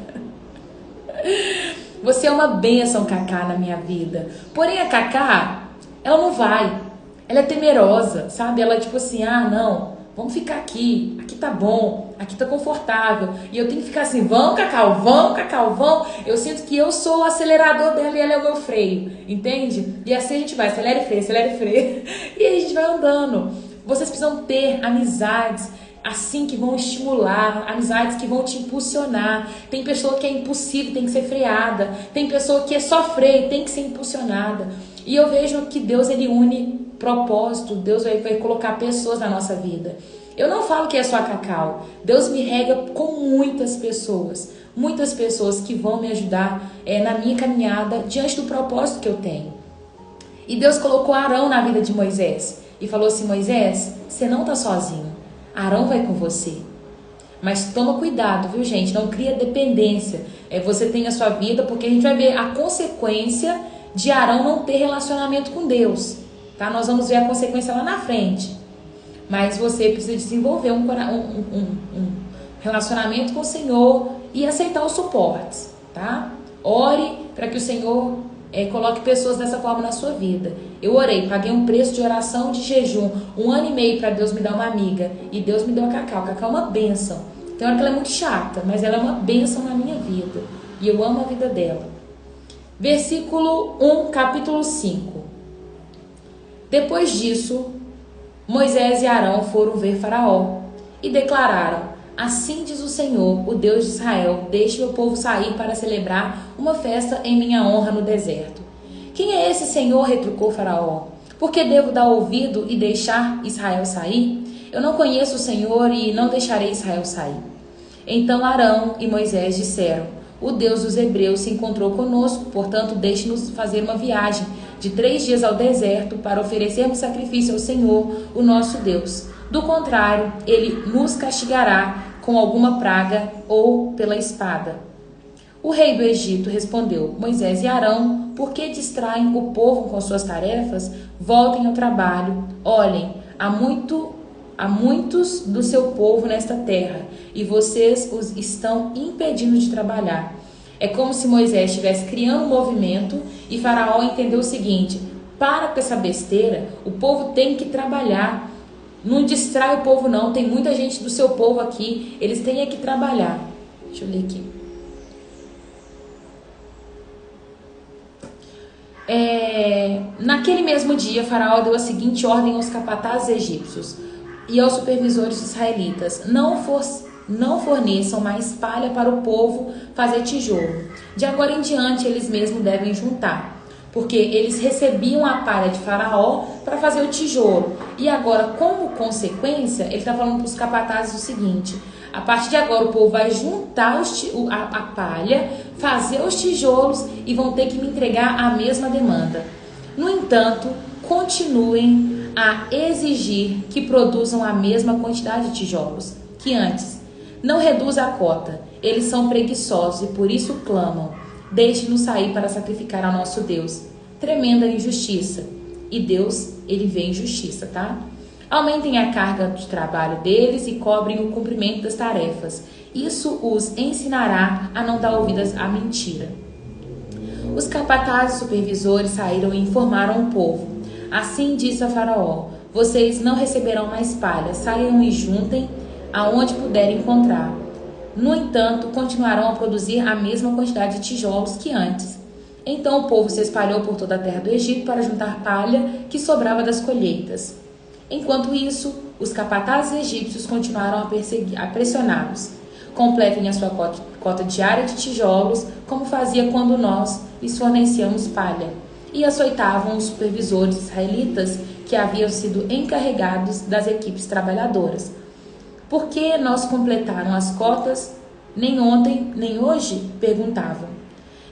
Você é uma bênção, Cacá, na minha vida. Porém, a Cacá, ela não vai. Ela é temerosa, sabe? Ela é tipo assim: não, vamos ficar aqui tá bom, aqui tá confortável. E eu tenho que ficar assim: vão, Cacau, vão. Eu sinto que eu sou o acelerador dela e ela é o meu freio, entende? E assim a gente vai, acelera e freio. E aí a gente vai andando. Vocês precisam ter amizades assim que vão estimular, amizades que vão te impulsionar. Tem pessoa que é impulsiva, tem que ser freada. Tem pessoa que é só freio, tem que ser impulsionada. E eu vejo que Deus ele une propósito, Deus vai colocar pessoas na nossa vida. Eu não falo que é só a Cacau. Deus me rega com muitas pessoas que vão me ajudar na minha caminhada diante do propósito que eu tenho. E Deus colocou Arão na vida de Moisés. e falou assim: Moisés, você não está sozinho, Arão vai com você. Mas toma cuidado, viu, gente? Não cria dependência. Você tem a sua vida, porque a gente vai ver a consequência de Arão não ter relacionamento com Deus, tá? Nós vamos ver a consequência lá na frente. Mas você precisa desenvolver um relacionamento com o Senhor e aceitar os suportes, tá? Ore para que o Senhor coloque pessoas dessa forma na sua vida. Eu orei, paguei um preço de oração, de jejum, 1 ano e meio para Deus me dar uma amiga, e Deus me deu a Cacau. A Cacau é uma bênção. Tem hora que ela é muito chata, mas ela é uma bênção na minha vida, e eu amo a vida dela. Versículo 1, capítulo 5. Depois disso, Moisés e Arão foram ver Faraó e declararam: assim diz o Senhor, o Deus de Israel, deixe meu povo sair para celebrar uma festa em minha honra no deserto. Quem é esse Senhor? Retrucou Faraó. Por que devo dar ouvido e deixar Israel sair? Eu não conheço o Senhor e não deixarei Israel sair. Então Arão e Moisés disseram: o Deus dos hebreus se encontrou conosco, portanto deixe-nos fazer uma viagem de 3 dias ao deserto para oferecermos sacrifício ao Senhor, o nosso Deus. Do contrário, ele nos castigará com alguma praga ou pela espada. O rei do Egito respondeu: Moisés e Arão, por que distraem o povo com suas tarefas? Voltem ao trabalho. Olhem, há muitos do seu povo nesta terra, e vocês os estão impedindo de trabalhar. É como se Moisés estivesse criando um movimento e Faraó entendeu o seguinte: para com essa besteira, o povo tem que trabalhar. Não distrai o povo não, tem muita gente do seu povo aqui, eles têm que trabalhar. Deixa eu ler aqui. Naquele mesmo dia, Faraó deu a seguinte ordem aos capatazes egípcios e aos supervisores israelitas: não forneçam mais palha para o povo fazer tijolo. De agora em diante, eles mesmos devem juntar, porque eles recebiam a palha de Faraó para fazer o tijolo. E agora, como consequência, ele está falando para os capatazes o seguinte: a partir de agora o povo vai juntar a palha, fazer os tijolos e vão ter que me entregar a mesma demanda. No entanto, continuem a exigir que produzam a mesma quantidade de tijolos que antes. Não reduza a cota. Eles são preguiçosos e por isso clamam: deixe-nos sair para sacrificar ao nosso Deus. Tremenda injustiça. E Deus, ele vê injustiça, tá? Aumentem a carga de trabalho deles e cobrem o cumprimento das tarefas. Isso os ensinará a não dar ouvidas à mentira. Os capatazes supervisores saíram e informaram o povo. Assim disse a Faraó: vocês não receberão mais palha, saiam e juntem aonde puderem encontrar. No entanto, continuarão a produzir a mesma quantidade de tijolos que antes. Então o povo se espalhou por toda a terra do Egito para juntar palha que sobrava das colheitas. Enquanto isso, os capatazes egípcios continuaram a pressioná-los. Completem a sua cota diária de tijolos, como fazia quando nós lhes fornecíamos palha. E açoitavam os supervisores israelitas que haviam sido encarregados das equipes trabalhadoras. Por que nós completaram as cotas nem ontem, nem hoje? Perguntavam.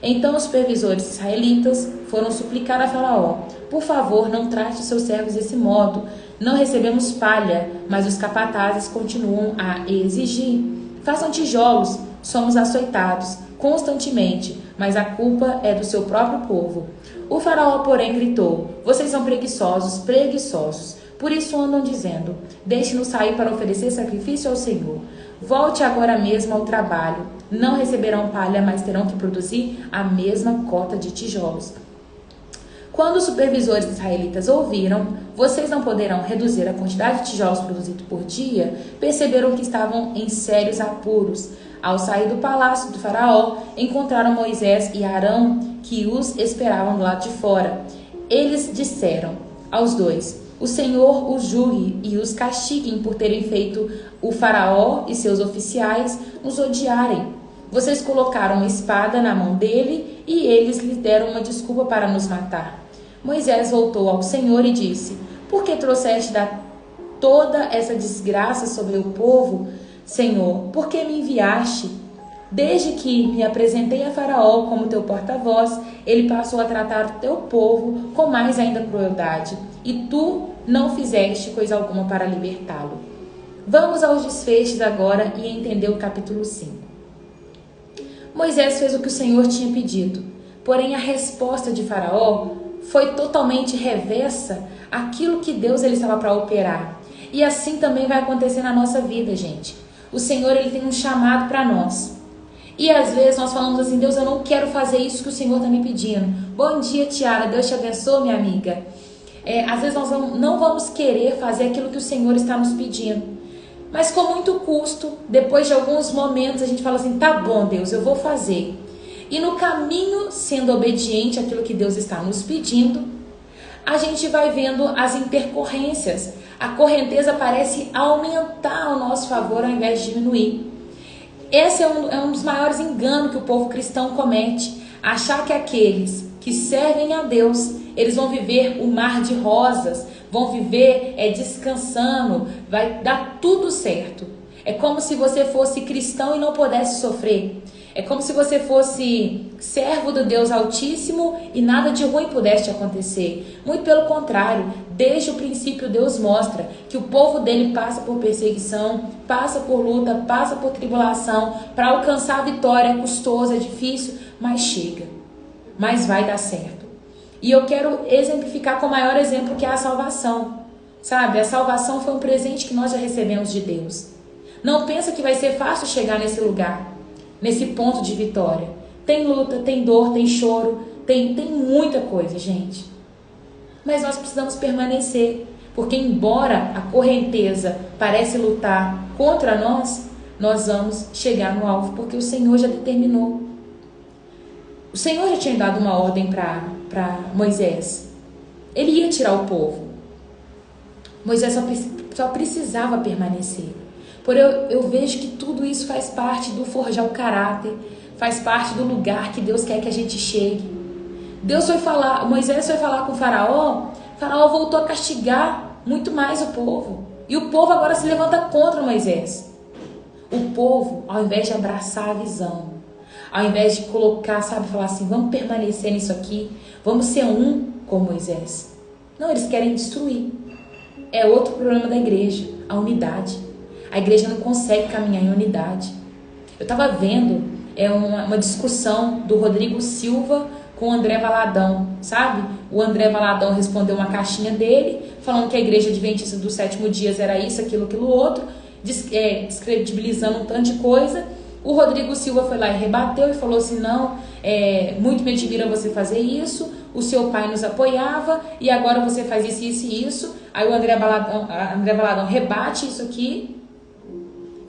Então os supervisores israelitas foram suplicar a Faraó: por favor, não trate seus servos desse modo. Não recebemos palha, mas os capatazes continuam a exigir. Façam tijolos, somos açoitados constantemente, mas a culpa é do seu próprio povo. O Faraó, porém, gritou: vocês são preguiçosos, preguiçosos. Por isso andam dizendo: deixe-nos sair para oferecer sacrifício ao Senhor. Volte agora mesmo ao trabalho. Não receberão palha, mas terão que produzir a mesma cota de tijolos. Quando os supervisores israelitas ouviram: vocês não poderão reduzir a quantidade de tijolos produzidos por dia, perceberam que estavam em sérios apuros. Ao sair do palácio do Faraó, encontraram Moisés e Arão, que os esperavam do lado de fora. Eles disseram aos dois: o Senhor os julgue e os castiguem por terem feito o Faraó e seus oficiais nos odiarem. Vocês colocaram uma espada na mão dele e eles lhe deram uma desculpa para nos matar. Moisés voltou ao Senhor e disse: por que trouxeste toda essa desgraça sobre o povo, Senhor? Por que me enviaste? Desde que me apresentei a Faraó como teu porta-voz, ele passou a tratar o teu povo com mais ainda crueldade. E tu não fizeste coisa alguma para libertá-lo. Vamos aos desfechos agora e entender o capítulo 5. Moisés fez o que o Senhor tinha pedido, porém a resposta de Faraó foi totalmente reversa àquilo que Deus ele estava para operar. E assim também vai acontecer na nossa vida, gente. O Senhor ele tem um chamado para nós. E às vezes nós falamos assim, Deus, eu não quero fazer isso que o Senhor está me pedindo. Bom dia, Tiara, Deus te abençoe, minha amiga. Às vezes nós não vamos querer fazer aquilo que o Senhor está nos pedindo. Mas com muito custo, depois de alguns momentos, a gente fala assim, tá bom, Deus, eu vou fazer. E no caminho, sendo obediente àquilo que Deus está nos pedindo, a gente vai vendo as intercorrências. A correnteza parece aumentar ao nosso favor ao invés de diminuir. Esse é um dos maiores enganos que o povo cristão comete. Achar que aqueles que servem a Deus, eles vão viver o mar de rosas, vão viver descansando, vai dar tudo certo. É como se você fosse cristão e não pudesse sofrer. É como se você fosse servo do Deus Altíssimo e nada de ruim pudesse acontecer. Muito pelo contrário, desde o princípio Deus mostra que o povo dele passa por perseguição, passa por luta, passa por tribulação, para alcançar a vitória. É custoso, é difícil, mas chega. Mas vai dar certo. E eu quero exemplificar com o maior exemplo, que é a salvação. Sabe, a salvação foi um presente que nós já recebemos de Deus. Não pensa que vai ser fácil chegar nesse lugar, nesse ponto de vitória. Tem luta, tem dor, tem choro, tem muita coisa, gente. Mas nós precisamos permanecer, porque embora a correnteza parece lutar contra nós, nós vamos chegar no alvo, porque o Senhor já determinou. O Senhor já tinha dado uma ordem para Moisés. Ele ia tirar o povo. Moisés só precisava permanecer. Porém, eu vejo que tudo isso faz parte do forjar o caráter, faz parte do lugar que Deus quer que a gente chegue. Moisés foi falar com o Faraó, Faraó voltou a castigar muito mais o povo. E o povo agora se levanta contra Moisés. O povo, ao invés de abraçar a visão, ao invés de colocar, falar assim, vamos permanecer nisso aqui, vamos ser um com Moisés. Não, eles querem destruir. É outro problema da igreja, a unidade. A igreja não consegue caminhar em unidade. Eu estava vendo uma discussão do Rodrigo Silva com o André Valadão, sabe? O André Valadão respondeu uma caixinha dele, falando que a igreja adventista dos 7º dias era isso, aquilo outro, descredibilizando um tanto de coisa. O Rodrigo Silva foi lá e rebateu e falou assim, não, muito me admira você fazer isso, o seu pai nos apoiava e agora você faz isso, isso e isso. Aí o André Valadão rebate isso aqui.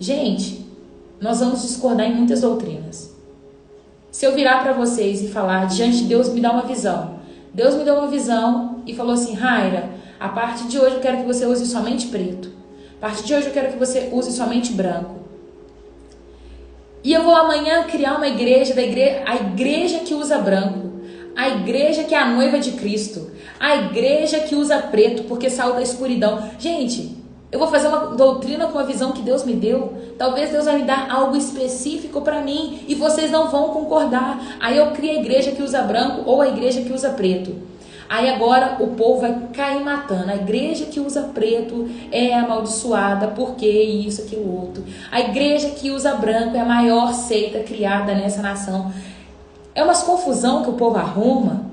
Gente, nós vamos discordar em muitas doutrinas. Se eu virar para vocês e falar, diante de Deus me dá uma visão. Deus me deu uma visão e falou assim, Raira, a partir de hoje eu quero que você use somente preto. A partir de hoje eu quero que você use somente branco. E eu vou amanhã criar uma igreja, a igreja que usa branco. A igreja que é a noiva de Cristo. A igreja que usa preto porque saiu da escuridão. Gente, eu vou fazer uma doutrina com a visão que Deus me deu. Talvez Deus vai me dar algo específico para mim e vocês não vão concordar. Aí eu crio a igreja que usa branco ou a igreja que usa preto. Aí agora o povo vai cair matando. A igreja que usa preto é amaldiçoada porque isso, aquilo, outro. A igreja que usa branco é a maior seita criada nessa nação. É umas confusão que o povo arruma.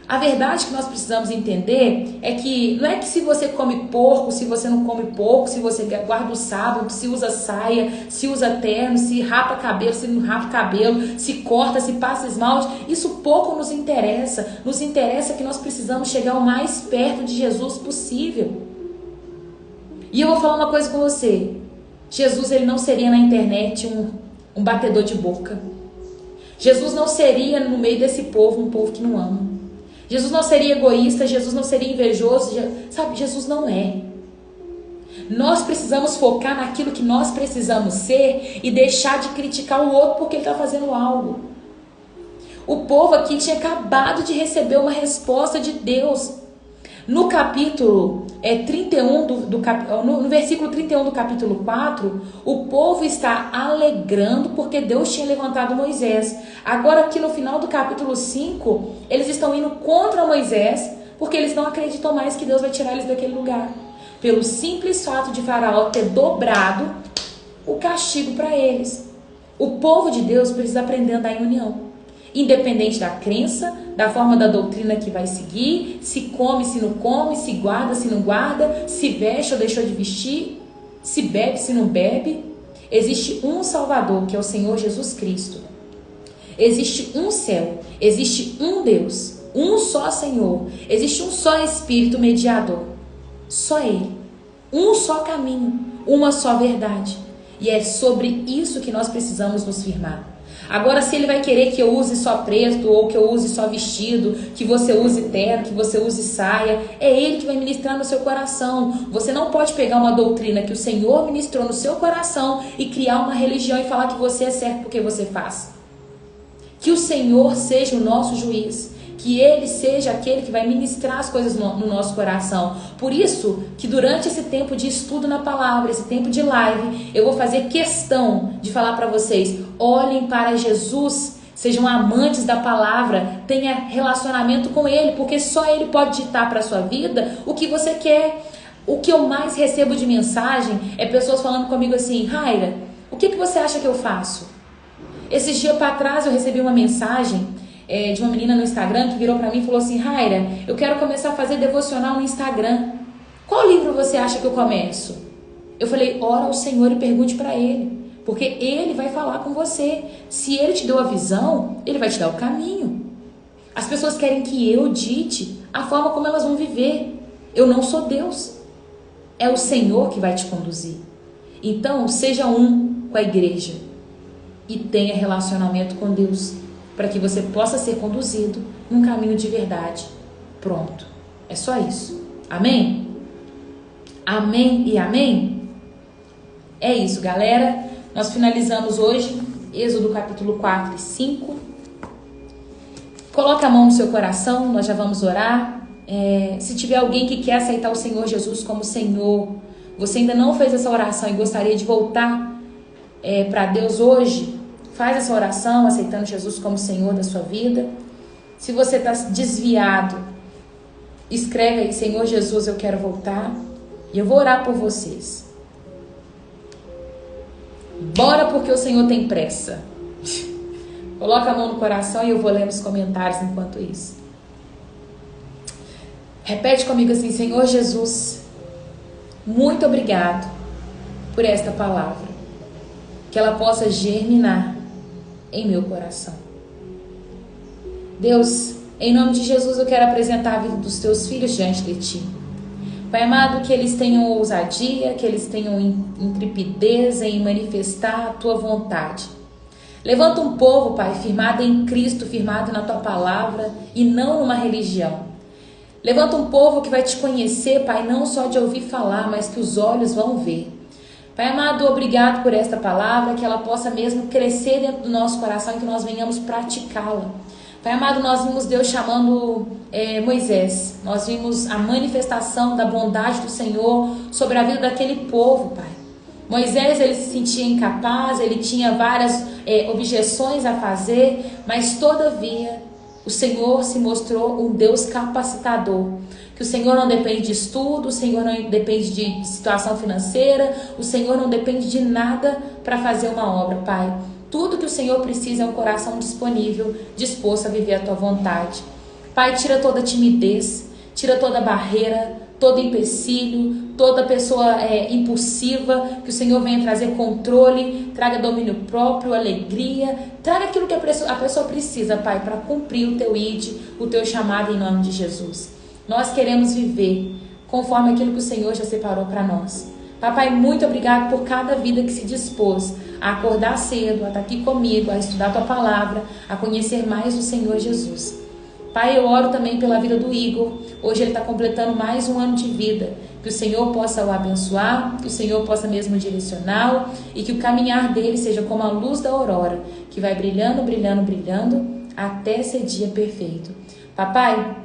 A verdade que nós precisamos entender é que não é que se você come porco, se você não come porco, se você guarda o sábado, se usa saia, se usa terno, se rapa cabelo, se não rapa cabelo, se corta, se passa esmalte, isso pouco nos interessa. Nos interessa que nós precisamos chegar o mais perto de Jesus possível. E eu vou falar uma coisa com você. Jesus ele não seria na internet um batedor de boca. Jesus não seria no meio desse povo um povo que não ama. Jesus não seria egoísta, Jesus não seria invejoso, sabe? Jesus não é. Nós precisamos focar naquilo que nós precisamos ser e deixar de criticar o outro porque ele está fazendo algo. O povo aqui tinha acabado de receber uma resposta de Deus. No capítulo 31, no versículo 31 do capítulo 4, o povo está alegrando porque Deus tinha levantado Moisés. Agora aqui no final do capítulo 5, eles estão indo contra Moisés porque eles não acreditam mais que Deus vai tirar eles daquele lugar. Pelo simples fato de Faraó ter dobrado o castigo para eles. O povo de Deus precisa aprender a andar em união. Independente da crença, da forma da doutrina que vai seguir, se come, se não come, se guarda, se não guarda, se veste ou deixou de vestir, se bebe, se não bebe. Existe um Salvador, que é o Senhor Jesus Cristo. Existe um céu, existe um Deus, um só Senhor, existe um só Espírito mediador. Só Ele. Um só caminho, uma só verdade. E é sobre isso que nós precisamos nos firmar. Agora, se Ele vai querer que eu use só preto, ou que eu use só vestido, que você use terno, que você use saia, é Ele que vai ministrar no seu coração. Você não pode pegar uma doutrina que o Senhor ministrou no seu coração e criar uma religião e falar que você é certo porque você faz. Que o Senhor seja o nosso juiz. Que Ele seja aquele que vai ministrar as coisas no nosso coração. Por isso que durante esse tempo de estudo na palavra, esse tempo de live, eu vou fazer questão de falar para vocês: olhem para Jesus, sejam amantes da palavra, tenha relacionamento com Ele, porque só Ele pode ditar para a sua vida o que você quer. O que eu mais recebo de mensagem é pessoas falando comigo assim: Raira, o que você acha que eu faço? Esses dias para trás eu recebi uma mensagem de uma menina no Instagram que virou pra mim e falou assim: Raira, eu quero começar a fazer devocional no Instagram. Qual livro você acha que eu começo? Eu falei: ora ao Senhor e pergunte pra Ele, porque Ele vai falar com você. Se Ele te deu a visão, Ele vai te dar o caminho. As pessoas querem que eu dite a forma como elas vão viver. Eu não sou Deus. É o Senhor que vai te conduzir. Então, seja um com a igreja e tenha relacionamento com Deus, para que você possa ser conduzido num caminho de verdade. Pronto. É só isso. Amém? Amém e amém? É isso, galera. Nós finalizamos hoje Êxodo capítulo 4 e 5. Coloca a mão no seu coração, nós já vamos orar. Se tiver alguém que quer aceitar o Senhor Jesus como Senhor, você ainda não fez essa oração e gostaria de voltar para Deus hoje, faz essa oração, aceitando Jesus como Senhor da sua vida. Se você está desviado, escreve aí: Senhor Jesus, eu quero voltar. E eu vou orar por vocês. Bora, porque o Senhor tem pressa. Coloca a mão no coração e eu vou ler nos comentários enquanto isso. Repete comigo assim: Senhor Jesus, muito obrigado por esta palavra. Que ela possa germinar em meu coração. Deus, em nome de Jesus, eu quero apresentar a vida dos teus filhos diante de ti. Pai amado, que eles tenham ousadia, que eles tenham intrepidez em manifestar a tua vontade. Levanta um povo, Pai, firmado em Cristo, firmado na tua palavra e não numa religião. Levanta um povo que vai te conhecer, Pai, não só de ouvir falar, mas que os olhos vão ver. Pai amado, obrigado por esta palavra, que ela possa mesmo crescer dentro do nosso coração e que nós venhamos praticá-la. Pai amado, nós vimos Deus chamando Moisés, nós vimos a manifestação da bondade do Senhor sobre a vida daquele povo, Pai. Moisés, ele se sentia incapaz, ele tinha várias objeções a fazer, mas todavia o Senhor se mostrou um Deus capacitador. Que o Senhor não depende de estudo, o Senhor não depende de situação financeira, o Senhor não depende de nada para fazer uma obra, Pai. Tudo que o Senhor precisa é um coração disponível, disposto a viver a tua vontade. Pai, tira toda timidez, tira toda barreira, todo empecilho, toda pessoa impulsiva, que o Senhor venha trazer controle, traga domínio próprio, alegria, traga aquilo que a pessoa precisa, Pai, para cumprir o teu ID, o teu chamado em nome de Jesus. Nós queremos viver conforme aquilo que o Senhor já separou para nós. Papai, muito obrigado por cada vida que se dispôs a acordar cedo, a estar aqui comigo, a estudar a tua palavra, a conhecer mais o Senhor Jesus. Pai, eu oro também pela vida do Igor. Hoje ele está completando mais um ano de vida. Que o Senhor possa o abençoar, que o Senhor possa mesmo direcioná-lo e que o caminhar dele seja como a luz da aurora, que vai brilhando, brilhando, brilhando, até ser dia perfeito. Papai,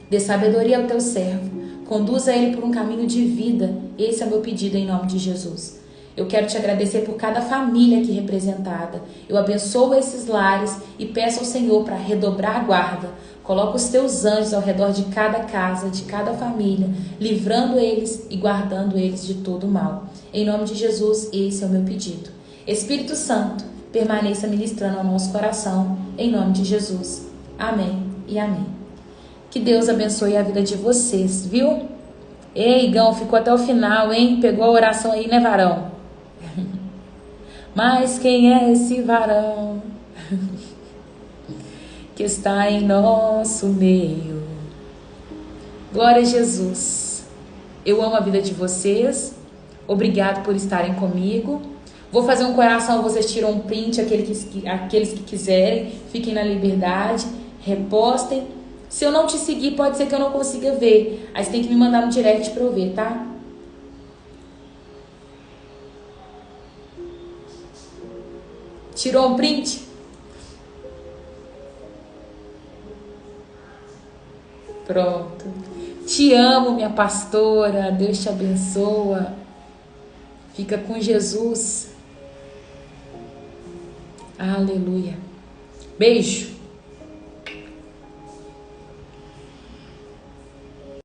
dê sabedoria ao teu servo. Conduza ele por um caminho de vida. Esse é o meu pedido em nome de Jesus. Eu quero te agradecer por cada família aqui representada. Eu abençoo esses lares e peço ao Senhor para redobrar a guarda. Coloca os teus anjos ao redor de cada casa, de cada família, livrando eles e guardando eles de todo mal. Em nome de Jesus, esse é o meu pedido. Espírito Santo, permaneça ministrando ao nosso coração, em nome de Jesus. Amém e amém. Que Deus abençoe a vida de vocês, viu? Ei, Igão, ficou até o final, hein? Pegou a oração aí, né, varão? Mas quem é esse varão que está em nosso meio? Glória a Jesus. Eu amo a vida de vocês. Obrigado por estarem comigo. Vou fazer um coração, vocês tiram um print, aqueles que quiserem. Fiquem na liberdade, repostem. Se eu não te seguir, pode ser que eu não consiga ver. Aí você tem que me mandar no direct para eu ver, tá? Tirou um print? Pronto. Te amo, minha pastora. Deus te abençoa. Fica com Jesus. Aleluia. Beijo.